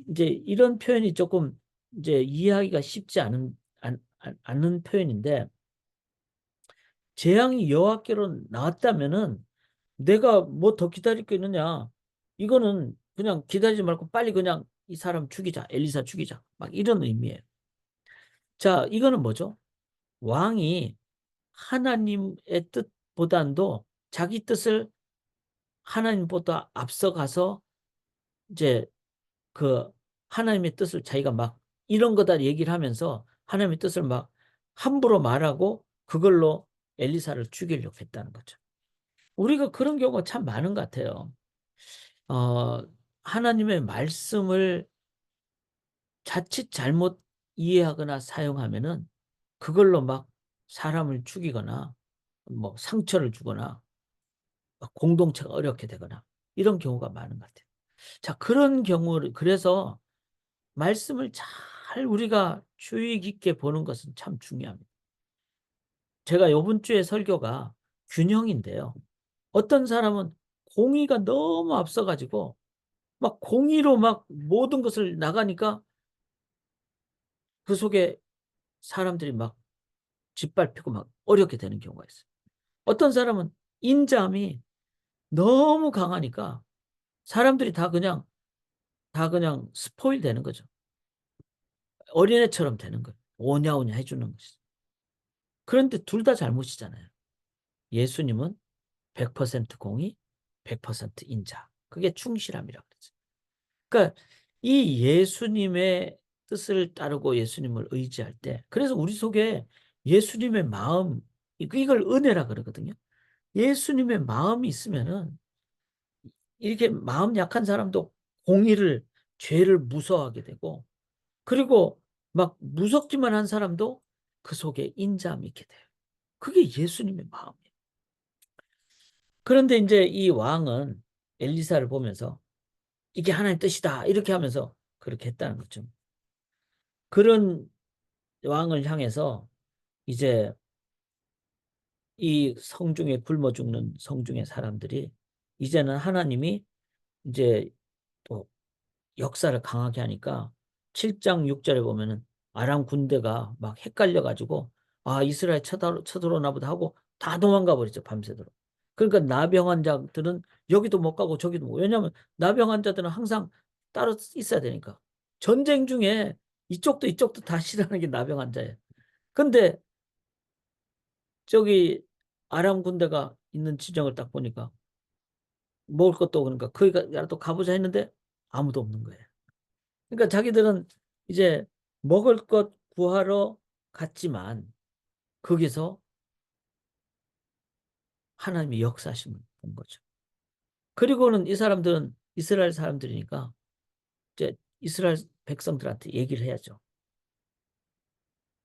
이제 이런 표현이 조금 이제 이해하기가 쉽지 않은 표현인데, 재앙이 여호와께로 나왔다면은 내가 뭐 더 기다릴 게 있느냐? 이거는 그냥 기다리지 말고 빨리 그냥 이 사람 죽이자, 엘리사 죽이자, 막 이런 의미예요. 자, 이거는 뭐죠? 왕이 하나님의 뜻보단도 자기 뜻을 하나님보다 앞서가서 이제 그 하나님의 뜻을 자기가 막 이런 거다 얘기를 하면서 하나님의 뜻을 막 함부로 말하고 그걸로 엘리사를 죽이려고 했다는 거죠. 우리가 그런 경우가 참 많은 것 같아요. 어, 하나님의 말씀을 자칫 잘못 이해하거나 사용하면은 그걸로 막 사람을 죽이거나 뭐 상처를 주거나 공동체가 어렵게 되거나 이런 경우가 많은 것 같아요. 자, 그런 경우를, 그래서 말씀을 잘 우리가 주의 깊게 보는 것은 참 중요합니다. 제가 이번 주에 설교가 균형인데요. 어떤 사람은 공의가 너무 앞서가지고 막 공의로 막 모든 것을 나가니까 그 속에 사람들이 막 짓밟히고 막 어렵게 되는 경우가 있어요. 어떤 사람은 인자함이 너무 강하니까 사람들이 다 그냥 스포일 되는 거죠. 어린애처럼 되는 거예요. 오냐오냐 해주는 것이죠. 그런데 둘 다 잘못이잖아요. 예수님은 100% 공의, 100% 인자. 그게 충실함이라고 그러죠. 그러니까 이 예수님의 뜻을 따르고 예수님을 의지할 때, 그래서 우리 속에 예수님의 마음, 이걸 은혜라 그러거든요. 예수님의 마음이 있으면은 이렇게 마음 약한 사람도 공의를, 죄를 무서워하게 되고, 그리고 막 무섭기만 한 사람도 그 속에 인자함이 있게 돼요. 그게 예수님의 마음이에요. 그런데 이제 이 왕은 엘리사를 보면서 이게 하나님 뜻이다. 이렇게 하면서 그렇게 했다는 거죠. 그런 왕을 향해서 이제 이 성중에 굶어 죽는 성중의 사람들이 이제는 하나님이 이제 또 역사를 강하게 하니까 7장 6절에 보면은 아람 군대가 막 헷갈려 가지고 아 이스라엘 쳐들어오나 보다 하고 다 도망가 버리죠, 밤새도록. 그러니까 나병 환자들은 여기도 못 가고 저기도 못, 왜냐하면 나병 환자들은 항상 따로 있어야 되니까. 전쟁 중에 이쪽도 이쪽도 다 싫어하는 게 나병 환자예요. 근데 저기 아람 군대가 있는 지정을 딱 보니까 먹을 것도, 그러니까 거기가 가보자 했는데 아무도 없는 거예요. 그러니까 자기들은 이제 먹을 것 구하러 갔지만 거기서 하나님이 역사하심을 본 거죠. 그리고는 이 사람들은 이스라엘 사람들이니까 이제 이스라엘 백성들한테 얘기를 해야죠.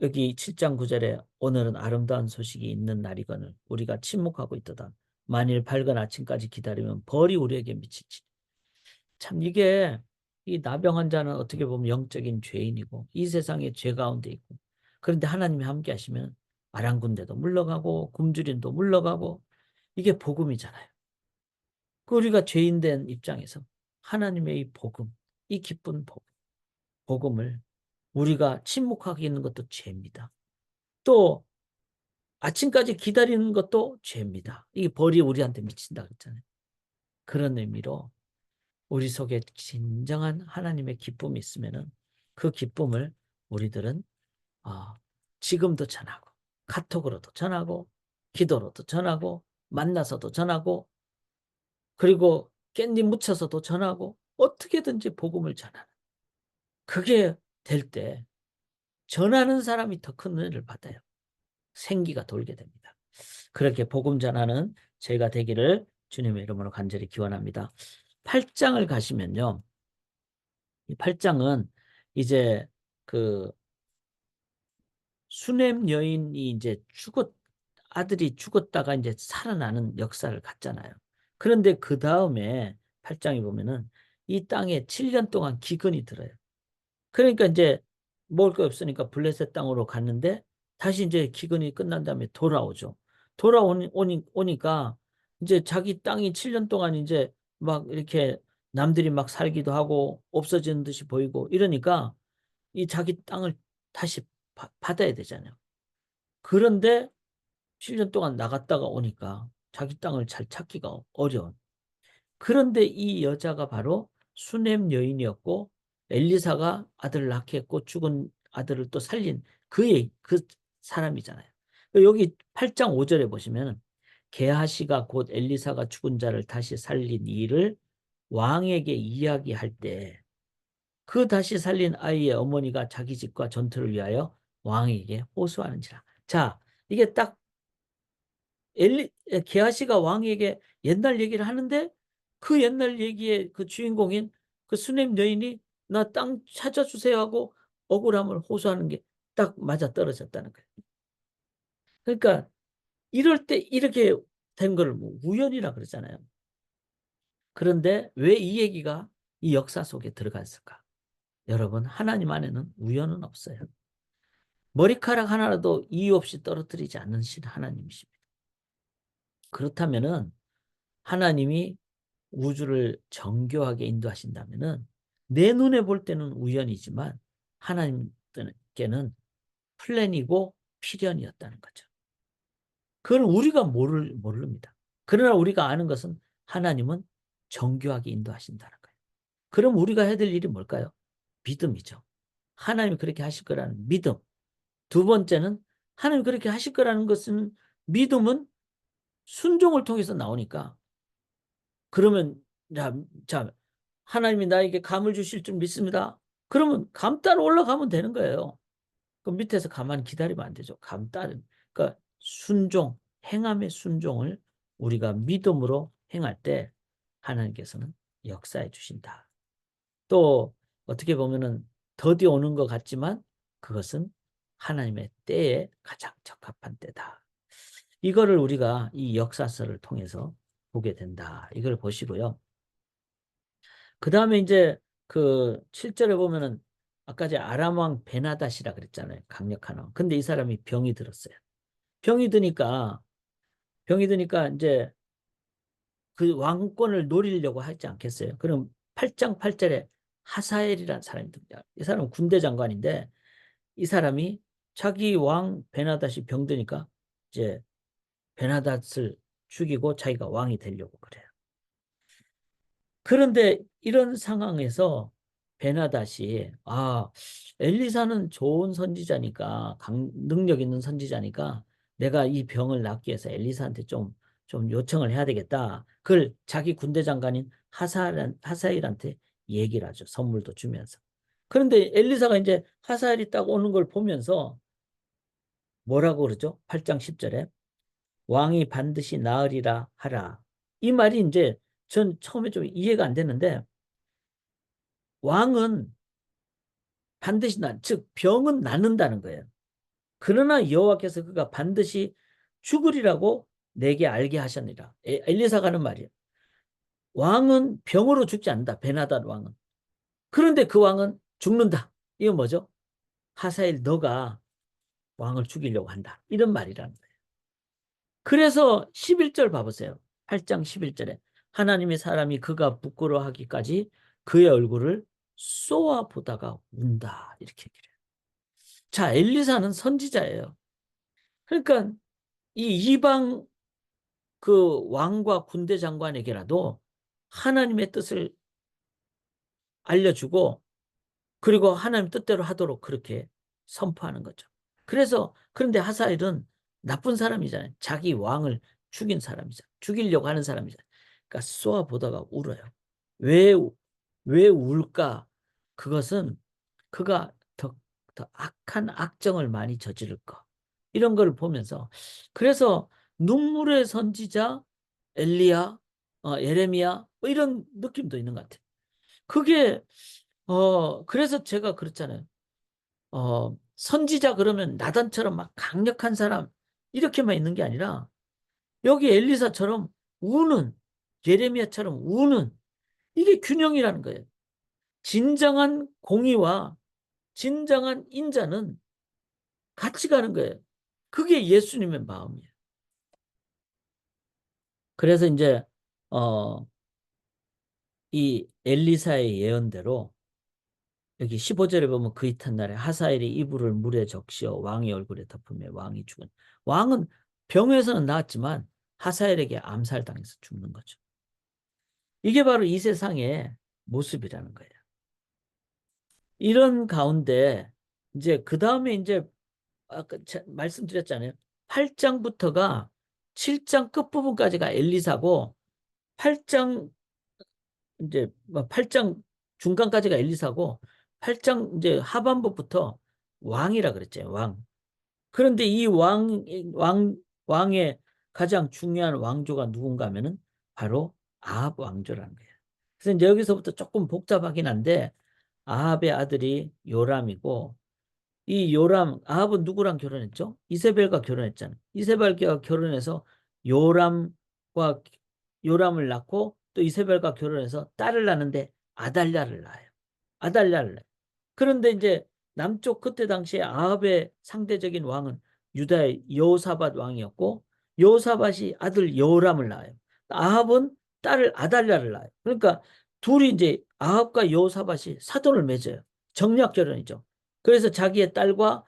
여기 7장 9절에 오늘은 아름다운 소식이 있는 날이거늘 우리가 침묵하고 있도다. 만일 밝은 아침까지 기다리면 벌이 우리에게 미치지. 참 이게, 이 나병 환자는 어떻게 보면 영적인 죄인이고 이 세상에 죄 가운데 있고, 그런데 하나님이 함께 하시면 아랑군대도 물러가고 굶주림도 물러가고, 이게 복음이잖아요. 그 우리가 죄인 된 입장에서 하나님의 이 복음, 이 기쁜 복음을 우리가 침묵하게 있는 것도 죄입니다. 또 아침까지 기다리는 것도 죄입니다. 이게 벌이 우리한테 미친다 그랬잖아요. 그런 의미로 우리 속에 진정한 하나님의 기쁨이 있으면은 그 기쁨을 우리들은 지금도 전하고, 카톡으로도 전하고, 기도로도 전하고, 만나서도 전하고, 그리고 깻잎 묻혀서도 전하고, 어떻게든지 복음을 전하는, 그게 될 때 전하는 사람이 더 큰 은혜를 받아요. 생기가 돌게 됩니다. 그렇게 복음 전하는 저희가 되기를 주님의 이름으로 간절히 기원합니다. 8장을 가시면요, 이 8장은 이제 그 수냄 여인이 이제 아들이 죽었다가 이제 살아나는 역사를 갖잖아요. 그런데 그 다음에 8장에 보면은 이 땅에 7년 동안 기근이 들어요. 그러니까 이제 먹을 거 없으니까 블레셋 땅으로 갔는데 다시 이제 기근이 끝난 다음에 돌아오죠. 돌아오니까 이제 자기 땅이 7년 동안 이제 막 이렇게 남들이 막 살기도 하고 없어지는 듯이 보이고 이러니까 이 자기 땅을 다시 받아야 되잖아요. 그런데 7년 동안 나갔다가 오니까 자기 땅을 잘 찾기가 어려운. 그런데 이 여자가 바로 수냄 여인이었고 엘리사가 아들을 낳게 했고 죽은 아들을 또 살린 그 사람이잖아요. 여기 8장 5절에 보시면 게하시가 곧 엘리사가 죽은 자를 다시 살린 일을 왕에게 이야기할 때 그 다시 살린 아이의 어머니가 자기 집과 전투를 위하여 왕에게 호소하는지라. 자, 이게 딱 게하시가 왕에게 옛날 얘기를 하는데 그 옛날 얘기의 그 주인공인 그 수냄 여인이 나 땅 찾아주세요 하고 억울함을 호소하는 게 딱 맞아 떨어졌다는 거예요. 그러니까 이럴 때 이렇게 된 걸 뭐 우연이라 그러잖아요. 그런데 왜 이 얘기가 이 역사 속에 들어갔을까? 여러분, 하나님 안에는 우연은 없어요. 머리카락 하나라도 이유 없이 떨어뜨리지 않으신 하나님이십니다. 그렇다면은 하나님이 우주를 정교하게 인도하신다면은 내 눈에 볼 때는 우연이지만 하나님께는 플랜이고 필연이었다는 거죠. 그걸 우리가 모릅니다. 그러나 우리가 아는 것은 하나님은 정교하게 인도하신다는 거예요. 그럼 우리가 해야 될 일이 뭘까요? 믿음이죠. 하나님이 그렇게 하실 거라는 믿음. 두 번째는 하나님이 그렇게 하실 거라는 것은, 믿음은 순종을 통해서 나오니까, 그러면 자 하나님이 나에게 감을 주실 줄 믿습니다. 그러면 감 따러 올라가면 되는 거예요. 그 밑에서 가만히 기다리면 안 되죠. 감 따르 그러니까 순종, 행함의 순종을 우리가 믿음으로 행할 때 하나님께서는 역사해 주신다. 또 어떻게 보면은 더디 오는 것 같지만 그것은 하나님의 때에 가장 적합한 때다. 이거를 우리가 이 역사서를 통해서 보게 된다. 이걸 보시고요. 그 다음에 이제 그 7절에 보면은 아까 제 아람 왕 베나닷이라 그랬잖아요. 강력한 왕. 근데 이 사람이 병이 들었어요. 병이 드니까 병이 드니까 이제 그 왕권을 노리려고 하지 않겠어요. 그럼 8장 8절에 하사엘이라는 사람이 듭니다. 이 사람은 군대 장관인데 이 사람이 자기 왕 베나닷이 병드니까 이제 베나닷을 죽이고 자기가 왕이 되려고 그래요. 그런데 이런 상황에서 베나닷이 엘리사는 좋은 선지자니까 능력 있는 선지자니까 내가 이 병을 낫기 위해서 엘리사한테 좀 요청을 해야 되겠다. 그걸 자기 군대 장관인 하사엘한테 얘기를 하죠. 선물도 주면서. 그런데 엘리사가 이제 하사엘이 딱 오는 걸 보면서 뭐라고 그러죠? 8장 10절에 왕이 반드시 나으리라 하라. 이 말이 이제 전 처음에 좀 이해가 안 됐는데 왕은 반드시 즉 병은 낫는다는 거예요. 그러나 여호와께서 그가 반드시 죽으리라고 내게 알게 하셨느니라. 엘리사가 하는 말이에요. 왕은 병으로 죽지 않는다. 베나닷 왕은. 그런데 그 왕은 죽는다. 이건 뭐죠? 하사엘 너가 왕을 죽이려고 한다. 이런 말이라는 거예요. 그래서 11절 봐보세요. 8장 11절에 하나님의 사람이 그가 부끄러워하기까지 그의 얼굴을 쏘아 보다가 운다. 이렇게 얘기해요. 자, 엘리사는 선지자예요. 그러니까 이 이방 그 왕과 군대 장관에게라도 하나님의 뜻을 알려주고 그리고 하나님 뜻대로 하도록 그렇게 선포하는 거죠. 그런데 하사엘은 나쁜 사람이잖아요. 자기 왕을 죽인 사람이잖아요. 죽이려고 하는 사람이잖아요. 그러니까 쏘아 보다가 울어요. 왜, 왜 울까? 그것은 그가 더 악한 악정을 많이 저지를 거. 이런 걸 보면서 그래서 눈물의 선지자 엘리야, 예레미야 뭐 이런 느낌도 있는 것 같아요. 그게 그래서 제가 그렇잖아요. 선지자 그러면 나단처럼 막 강력한 사람 이렇게만 있는 게 아니라 여기 엘리사처럼 우는 예레미야처럼 우는 이게 균형이라는 거예요. 진정한 공의와 진정한 인자는 같이 가는 거예요. 그게 예수님의 마음이에요. 그래서 이제 어, 이 엘리사의 예언대로 여기 15절에 보면 그 이튿날에 하사엘이 이불을 물에 적시어 왕의 얼굴에 덮으며 왕이 죽은. 왕은 병에서는 나았지만 하사엘에게 암살당해서 죽는 거죠. 이게 바로 이 세상의 모습이라는 거예요. 이런 가운데 이제 그 다음에 이제 아까 말씀드렸잖아요. 8장부터가 7장 끝부분까지가 엘리사고 8장 이제 8장 중간까지가 엘리사고 8장 이제 하반부부터 왕이라 그랬죠. 왕. 그런데 이 왕의 가장 중요한 왕조가 누군가 하면은 바로 아합 왕조라는 거예요. 그래서 이제 여기서부터 조금 복잡하긴 한데 아합의 아들이 요람이고 이 아합은 누구랑 결혼했죠? 이세벨과 결혼했잖아요. 이세벨과 결혼해서 요람과 요람을 낳고 또 이세벨과 결혼해서 딸을 낳는데 아달랴를 낳아요. 아달랴를 낳아요. 그런데 이제 남쪽 그때 당시에 아합의 상대적인 왕은 유다의 여호사밧 왕이었고 여호사밧이 아들 여호람을 낳아요. 아합은 딸을 아달랴를 낳아요. 그러니까 둘이 이제 아합과 여호사밧이 사돈을 맺어요. 정략 결혼이죠. 그래서 자기의 딸과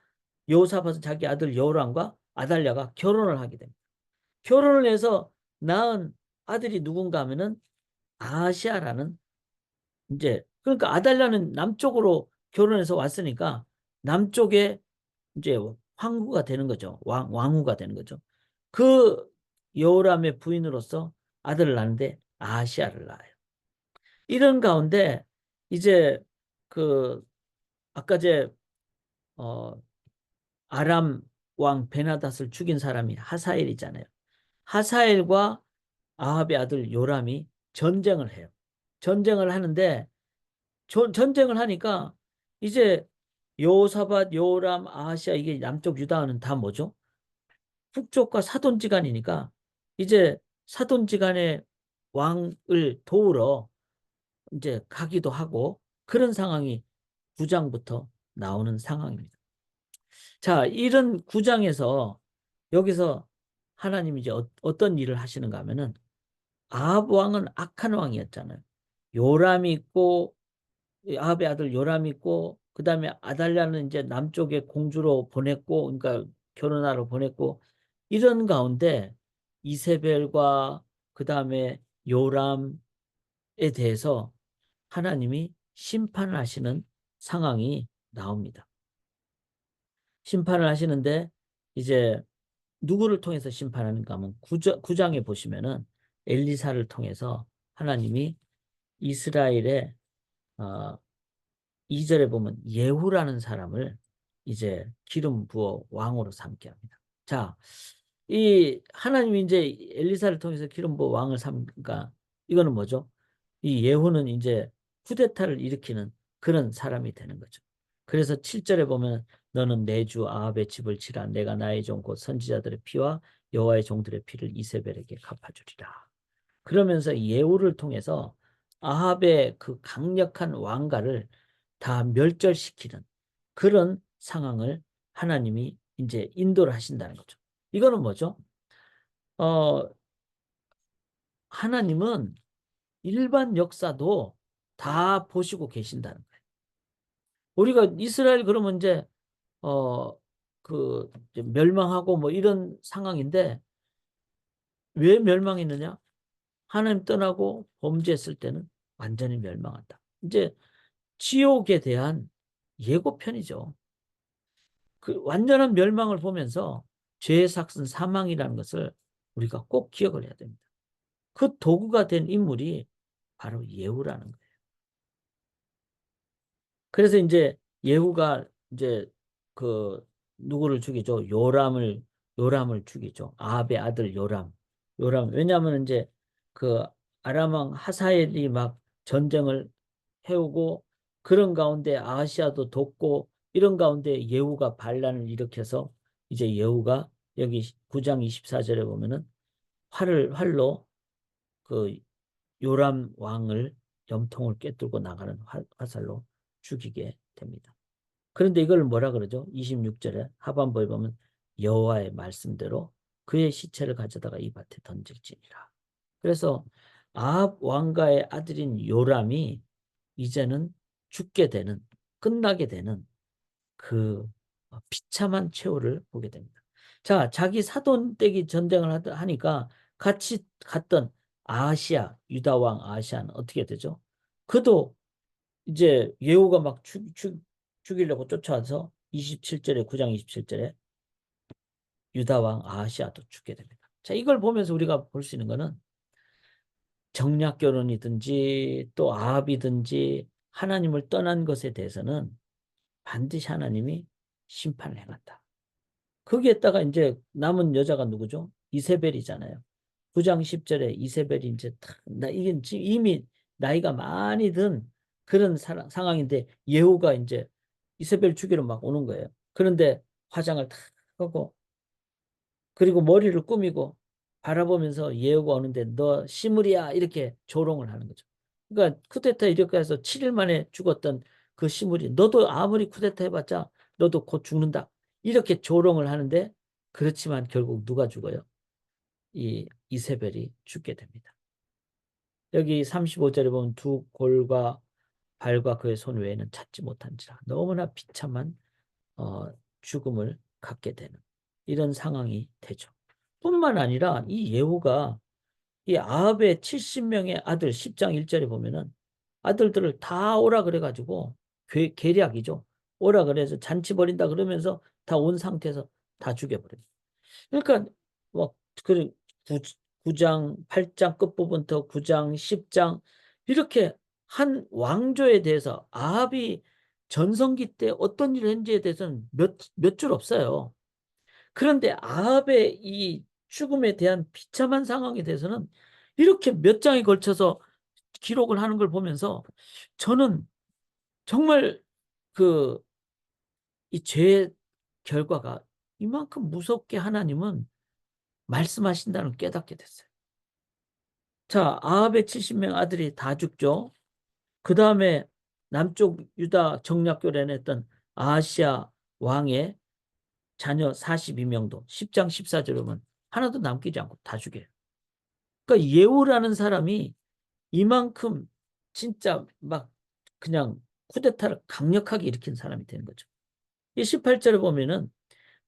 여호사밧은 자기 아들 여호람과 아달랴가 결혼을 하게 됩니다. 결혼을 해서 낳은 아들이 누군가 하면은 아시아라는 이제 그러니까 아달랴는 남쪽으로 결혼해서 왔으니까 남쪽에 이제 황후가 되는 거죠. 왕후가 되는 거죠. 그 여호람의 부인으로서 아들을 낳는데 아시아를 낳아요. 이런 가운데 이제 그 아까 제 어, 아람 왕 베나닷을 죽인 사람이 하사엘이잖아요. 하사엘과 아합의 아들 요람이 전쟁을 해요. 전쟁을 하는데 전쟁을 하니까 이제 여호사밧, 여호람, 아하시아 이게 남쪽 유다는 다 뭐죠? 북쪽과 사돈지간이니까 이제 사돈지간의 왕을 도우러 이제 가기도 하고 그런 상황이 9장부터 나오는 상황입니다. 자, 이런 9장에서 여기서 하나님이 이제 어떤 일을 하시는가 하면은 아합 왕은 악한 왕이었잖아요. 요람이 있고 아합의 아들 요람이 있고 그다음에 아달랴는 이제 남쪽에 공주로 보냈고 그러니까 결혼하러 보냈고 이런 가운데 이세벨과 그다음에 요람에 대해서 하나님이 심판을 하시는 상황이 나옵니다. 심판을 하시는데 이제 누구를 통해서 심판하는가 하면 9장에 보시면은 엘리사를 통해서 하나님이 이스라엘의 2절에 보면 예후라는 사람을 이제 기름 부어 왕으로 삼게 합니다. 자, 이 하나님이 이제 엘리사를 통해서 기름 부어 왕을 삼니까 이거는 뭐죠? 이 예후는 이제 쿠데타를 일으키는 그런 사람이 되는 거죠. 그래서 7절에 보면 너는 내 주 아합의 집을 치라. 내가 나의 종 곧 선지자들의 피와 여호와의 종들의 피를 이세벨에게 갚아주리라. 그러면서 예후를 통해서 아합의 그 강력한 왕가를 다 멸절시키는 그런 상황을 하나님이 이제 인도를 하신다는 거죠. 이거는 뭐죠? 어, 하나님은 일반 역사도 다 보시고 계신다는 거예요. 우리가 이스라엘 그러면 이제 이제 멸망하고 뭐 이런 상황인데 왜 멸망했느냐? 하나님 떠나고 범죄했을 때는 완전히 멸망한다. 이제 지옥에 대한 예고편이죠. 그 완전한 멸망을 보면서 죄의 삭은 사망이라는 것을 우리가 꼭 기억을 해야 됩니다. 그 도구가 된 인물이 바로 예후라는 거예요. 그래서 이제 예후가 이제 그 누구를 죽이죠? 요람을 죽이죠. 아합의 아들 요람. 왜냐하면 이제 그 아람 왕 하사엘이 막 전쟁을 해오고 그런 가운데 아하시아도 돕고 이런 가운데 예후가 반란을 일으켜서 이제 예후가 여기 9장 24절에 보면은 활로 그 요람 왕을 염통을 꿰뚫고 나가는 화살로 죽이게 됩니다. 그런데 이걸 뭐라 그러죠? 26절에 하반부에 보면 여호와의 말씀대로 그의 시체를 가져다가 이 밭에 던질지니라. 그래서 아합 왕가의 아들인 요람이 이제는 죽게 되는 끝나게 되는 그 비참한 최후를 보게 됩니다. 자, 자기 사돈댁이 전쟁을 하니까 같이 갔던 아시아 유다 왕 아시아는 어떻게 되죠? 그도 이제 예후가 막 죽이려고 쫓아와서 27절에 9장 27절에 유다 왕 아시아도 죽게 됩니다. 자, 이걸 보면서 우리가 볼 수 있는 거는 정략 결혼이든지 또 아합이든지 하나님을 떠난 것에 대해서는 반드시 하나님이 심판을 행한다. 거기에다가 이제 남은 여자가 누구죠? 이세벨이잖아요. 9장 10절에 이세벨이 이제 이게 지금 이미 나이가 많이 든 그런 상황인데 예후가 이제 이세벨 죽이러 막 오는 거예요. 그런데 화장을 탁 하고 그리고 머리를 꾸미고 바라보면서 예후가 오는데 너 시므리야 이렇게 조롱을 하는 거죠. 그러니까 쿠데타 이렇게 해서 7일 만에 죽었던 그 시므리 너도 아무리 쿠데타 해봤자 너도 곧 죽는다. 이렇게 조롱을 하는데 그렇지만 결국 누가 죽어요? 이 이세벨이 죽게 됩니다. 여기 35절에 보면 두 골과 발과 그의 손 외에는 찾지 못한지라 너무나 비참한 죽음을 갖게 되는 이런 상황이 되죠. 뿐만 아니라 이 예후가 이 아합의 70명의 아들 10장 1절에 보면은 아들들을 다 오라 그래가지고 계략이죠. 오라 그래서 잔치 벌인다 그러면서 다 온 상태에서 다 죽여버려요. 그러니까 뭐 그 9장 8장 끝부분부터 9장 10장 이렇게 한 왕조에 대해서 아합이 전성기 때 어떤 일을 했는지에 대해서는 몇 줄 없어요. 그런데 아합의 이 죽음에 대한 비참한 상황에 대해서는 이렇게 몇 장에 걸쳐서 기록을 하는 걸 보면서 저는 정말 그 이 죄의 결과가 이만큼 무섭게 하나님은 말씀하신다는 걸 깨닫게 됐어요. 자, 아합의 70명 아들이 다 죽죠. 그 다음에 남쪽 유다 정략교련에 했던 아하시아 왕의 자녀 42명도 10장 14절에 보면 하나도 남기지 않고 다 죽여요. 그러니까 예후라는 사람이 이만큼 진짜 막 그냥 쿠데타를 강력하게 일으킨 사람이 되는 거죠. 이 18절에 보면은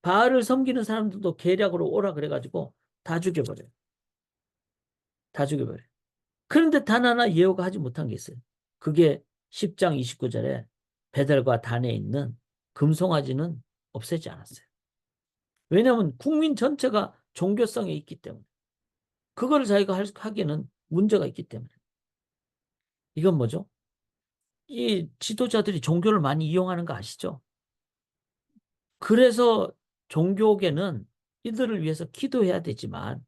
바알을 섬기는 사람들도 계략으로 오라 그래가지고 다 죽여버려요. 다 죽여버려요. 그런데 단 하나 예후가 하지 못한 게 있어요. 그게 10장 29절에 베델과 단에 있는 금송아지는 없애지 않았어요. 왜냐하면 국민 전체가 종교성에 있기 때문에. 그걸 자기가 하기에는 문제가 있기 때문에. 이건 뭐죠? 이 지도자들이 종교를 많이 이용하는 거 아시죠? 그래서 종교계는 이들을 위해서 기도해야 되지만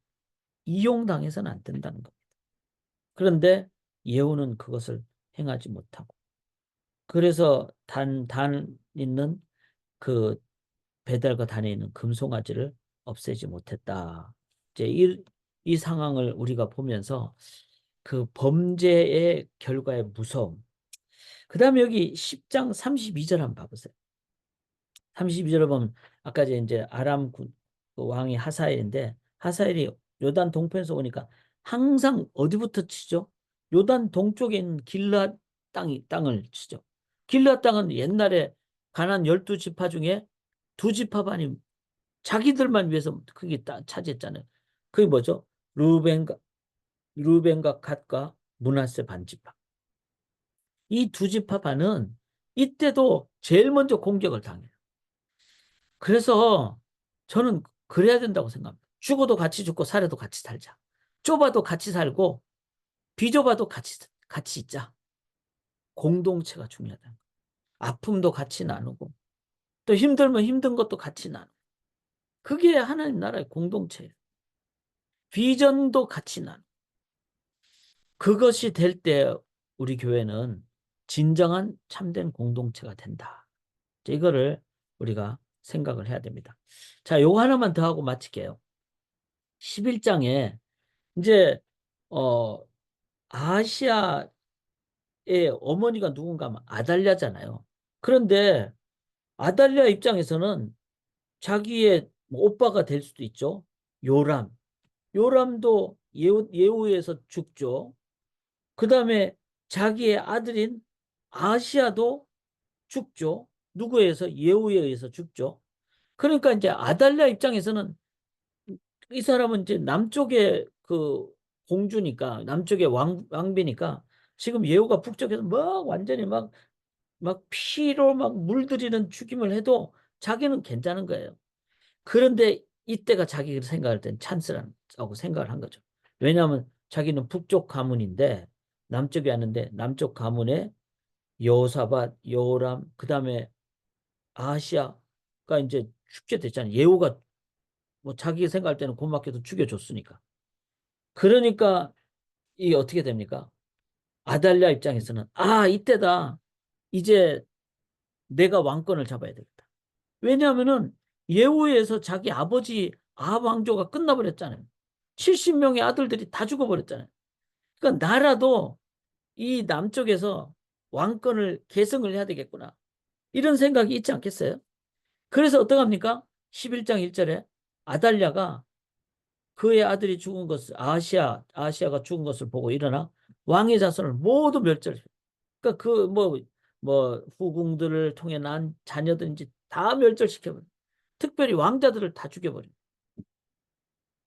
이용당해서는 안 된다는 겁니다. 그런데 예후는 그것을 행하지 못하고 그래서 단 있는 그 배달과 단에 있는 금송아지를 없애지 못했다. 이제 이 상황을 우리가 보면서 그 범죄의 결과의 무서움. 그 다음에 여기 10장 32절 한번 봐보세요. 32절을 보면 아까 이제 아람 그 왕이 하사엘인데 하사엘이 요단 동편에서 오니까 항상 어디부터 치죠? 요단 동쪽에 있는 길르앗 땅을 치죠. 길르앗 땅은 옛날에 가나안 12지파 중에 두 지파만이 자기들만 위해서 크게 차지했잖아요. 그게 뭐죠? 루벤과 루벤과 갓과 므낫세 반지파. 이 두 지파반은 이때도 제일 먼저 공격을 당해요. 그래서 저는 그래야 된다고 생각합니다. 죽어도 같이 죽고 살아도 같이 살자. 좁아도 같이 살고 비좁아도 같이 있자. 공동체가 중요하다. 아픔도 같이 나누고 또 힘들면 힘든 것도 같이 나누고 그게 하나님 나라의 공동체예요. 비전도 같이 나누고 그것이 될 때 우리 교회는 진정한 참된 공동체가 된다. 이거를 우리가 생각을 해야 됩니다. 자, 요거 하나만 더 하고 마칠게요. 11장에 이제 어 아시아의 어머니가 누군가 하면 아달랴잖아요. 그런데 아달랴 입장에서는 자기의 뭐 오빠가 될 수도 있죠. 요람. 요람도 예후에서 죽죠. 그 다음에 자기의 아들인 아시아도 죽죠. 누구에 의해서? 예후에 의해서 죽죠. 그러니까 이제 아달랴 입장에서는 이 사람은 이제 남쪽의 그 공주니까 남쪽의 왕비니까 지금 예후가 북쪽에서 막 완전히 막 피로 막 물들이는 죽임을 해도 자기는 괜찮은 거예요. 그런데 이때가 자기가 생각할 땐 찬스라고 생각을 한 거죠. 왜냐하면 자기는 북쪽 가문인데 남쪽에 왔는데 남쪽 가문에 여호사밧, 여호람, 그다음에 아하시아가 이제 죽게 됐잖아요. 예후가 뭐 자기 생각할 때는 고맙게도 죽여줬으니까. 그러니까 이게 어떻게 됩니까? 아달랴 입장에서는 이때다. 이제 내가 왕권을 잡아야 되겠다. 왜냐하면은 예후에서 자기 아버지 아합 왕조가 끝나버렸잖아요. 70명의 아들들이 다 죽어버렸잖아요. 그러니까 나라도 이 남쪽에서 왕권을 계승을 해야 되겠구나. 이런 생각이 있지 않겠어요? 그래서 어떡합니까? 11장 1절에 아달랴가 그의 아들이 죽은 것을 아시아가 죽은 것을 보고 일어나 왕의 자손을 모두 멸절해. 그러니까 그 뭐 후궁들을 통해 난 자녀들인지 다 멸절시켜버려. 특별히 왕자들을 다 죽여버려.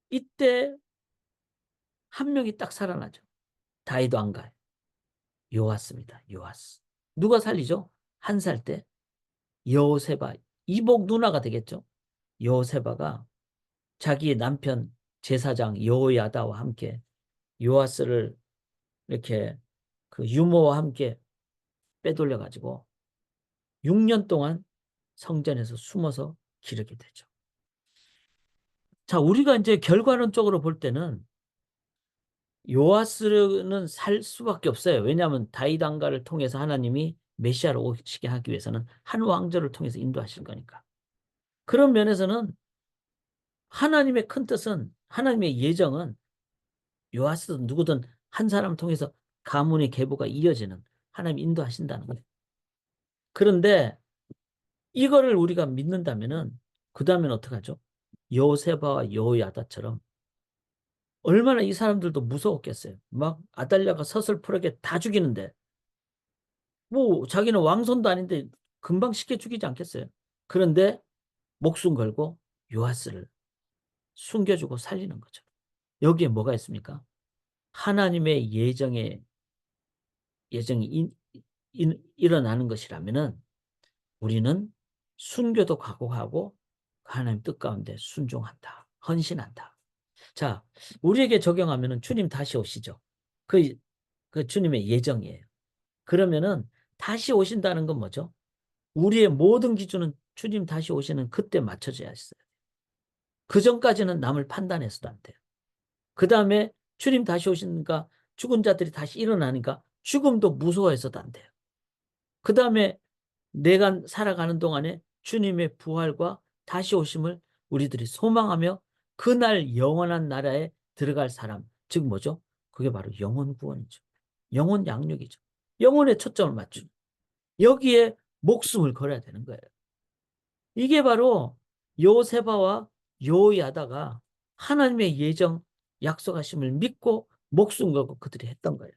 이때 한 명이 딱 살아나죠. 다윗 왕가에 요아스입니다. 요아스. 누가 살리죠? 한 살 때 여호세바 이복 누나가 되겠죠. 여호세바가 자기의 남편 제사장 여호야다와 함께 요아스를 이렇게 그 유모와 함께 빼돌려 가지고 6년 동안 성전에서 숨어서 기르게 되죠. 자, 우리가 이제 결과론적으로 볼 때는 요아스는 살 수밖에 없어요. 왜냐하면 다윗 왕가를 통해서 하나님이 메시아를 오시게 하기 위해서는 한 왕조를 통해서 인도하실 거니까. 그런 면에서는 하나님의 큰 뜻은 하나님의 예정은 요아스든 누구든 한 사람을 통해서 가문의 계보가 이어지는 하나님 인도하신다는 거예요. 그런데 이거를 우리가 믿는다면은 그 다음엔 어떡하죠? 요세바와 여호야다처럼 얼마나 이 사람들도 무서웠겠어요. 막 아달랴가 서슬프르게 다 죽이는데 뭐 자기는 왕손도 아닌데 금방 쉽게 죽이지 않겠어요. 그런데 목숨 걸고 요아스를 숨겨주고 살리는 거죠. 여기에 뭐가 있습니까? 하나님의 예정이 일어나는 것이라면은 우리는 순교도 각오하고 하나님 뜻 가운데 순종한다. 헌신한다. 자, 우리에게 적용하면은 주님 다시 오시죠. 그, 그 주님의 예정이에요. 그러면은 다시 오신다는 건 뭐죠? 우리의 모든 기준은 주님 다시 오시는 그때 맞춰져야 했어요. 그 전까지는 남을 판단해서도 안 돼요. 그 다음에 주님 다시 오시니까 죽은 자들이 다시 일어나니까 죽음도 무서워해서도 안 돼요. 그 다음에 내가 살아가는 동안에 주님의 부활과 다시 오심을 우리들이 소망하며 그날 영원한 나라에 들어갈 사람, 즉 뭐죠? 그게 바로 영혼 구원이죠. 영혼 양육이죠. 영혼에 초점을 맞추는. 여기에 목숨을 걸어야 되는 거예요. 이게 바로 요세바와 요야다가 하나님의 예정 약속하심을 믿고 목숨 걸고 그들이 했던 거예요.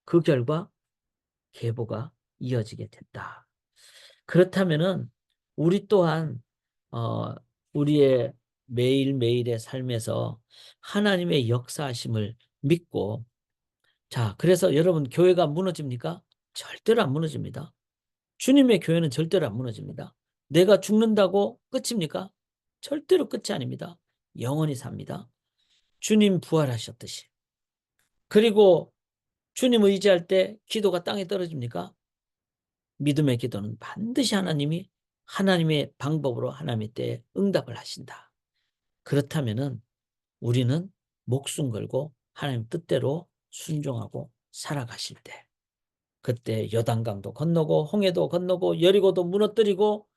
그 결과 계보가 이어지게 됐다. 그렇다면은 우리 또한 어, 우리의 매일매일의 삶에서 하나님의 역사하심을 믿고, 자, 그래서 여러분 교회가 무너집니까? 절대로 안 무너집니다. 주님의 교회는 절대로 안 무너집니다. 내가 죽는다고 끝입니까? 절대로 끝이 아닙니다. 영원히 삽니다. 주님 부활하셨듯이. 그리고 주님 의지할 때 기도가 땅에 떨어집니까? 믿음의 기도는 반드시 하나님이 하나님의 방법으로 하나님의 때에 응답을 하신다. 그렇다면은 우리는 목숨 걸고 하나님 뜻대로 순종하고 살아가실 때 그때 요단강도 건너고 홍해도 건너고 여리고도 무너뜨리고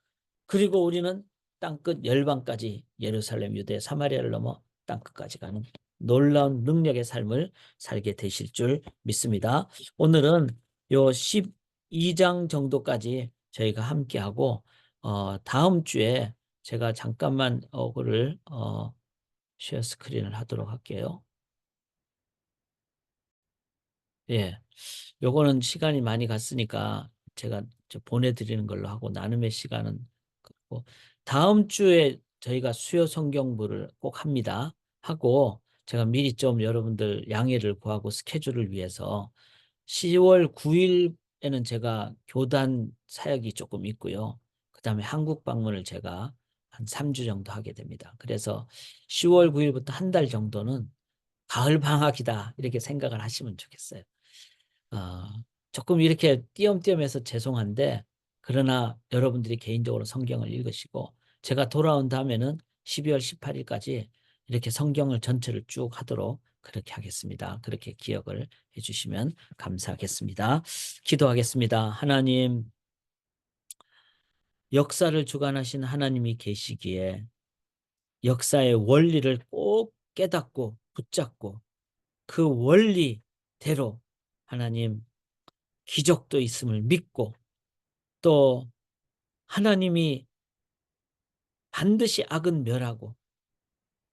그리고 우리는 땅끝 열방까지 예루살렘 유대 사마리아를 넘어 땅끝까지 가는 놀라운 능력의 삶을 살게 되실 줄 믿습니다. 오늘은 요 12장 정도까지 저희가 함께하고 다음 주에 제가 잠깐만 그를 쉐어 스크린을 하도록 할게요. 예. 요거는 시간이 많이 갔으니까 제가 보내드리는 걸로 하고 나눔의 시간은 그렇고 다음 주에 저희가 수요 성경부를 꼭 합니다. 하고 제가 미리 좀 여러분들 양해를 구하고 스케줄을 위해서 10월 9일에는 제가 교단 사역이 조금 있고요. 그 다음에 한국 방문을 제가 한 3주 정도 하게 됩니다. 그래서 10월 9일부터 한 달 정도는 가을 방학이다 이렇게 생각을 하시면 좋겠어요. 어, 조금 이렇게 띄엄띄엄해서 죄송한데 그러나 여러분들이 개인적으로 성경을 읽으시고 제가 돌아온 다음에는 12월 18일까지 이렇게 성경을 전체를 쭉 하도록 그렇게 하겠습니다. 그렇게 기억을 해주시면 감사하겠습니다. 기도하겠습니다. 하나님, 역사를 주관하신 하나님이 계시기에 역사의 원리를 꼭 깨닫고 붙잡고 그 원리대로 하나님 기적도 있음을 믿고 또 하나님이 반드시 악은 멸하고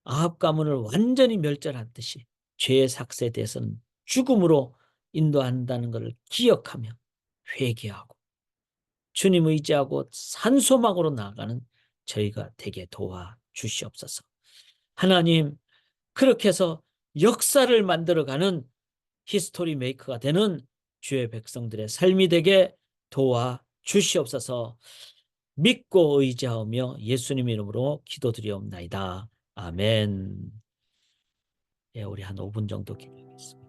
아합 가문을 완전히 멸절했듯이 죄의 삭스에 대해서는 죽음으로 인도한다는 것을 기억하며 회개하고 주님 의지하고 산소망으로 나아가는 저희가 되게 도와 주시옵소서. 하나님, 그렇게 해서 역사를 만들어가는 히스토리 메이커가 되는 주의 백성들의 삶이 되게 도와 주시옵소서. 믿고 의지하며 예수님 이름으로 기도드리옵나이다. 아멘. 예, 우리 한 5분 정도 기도하겠습니다.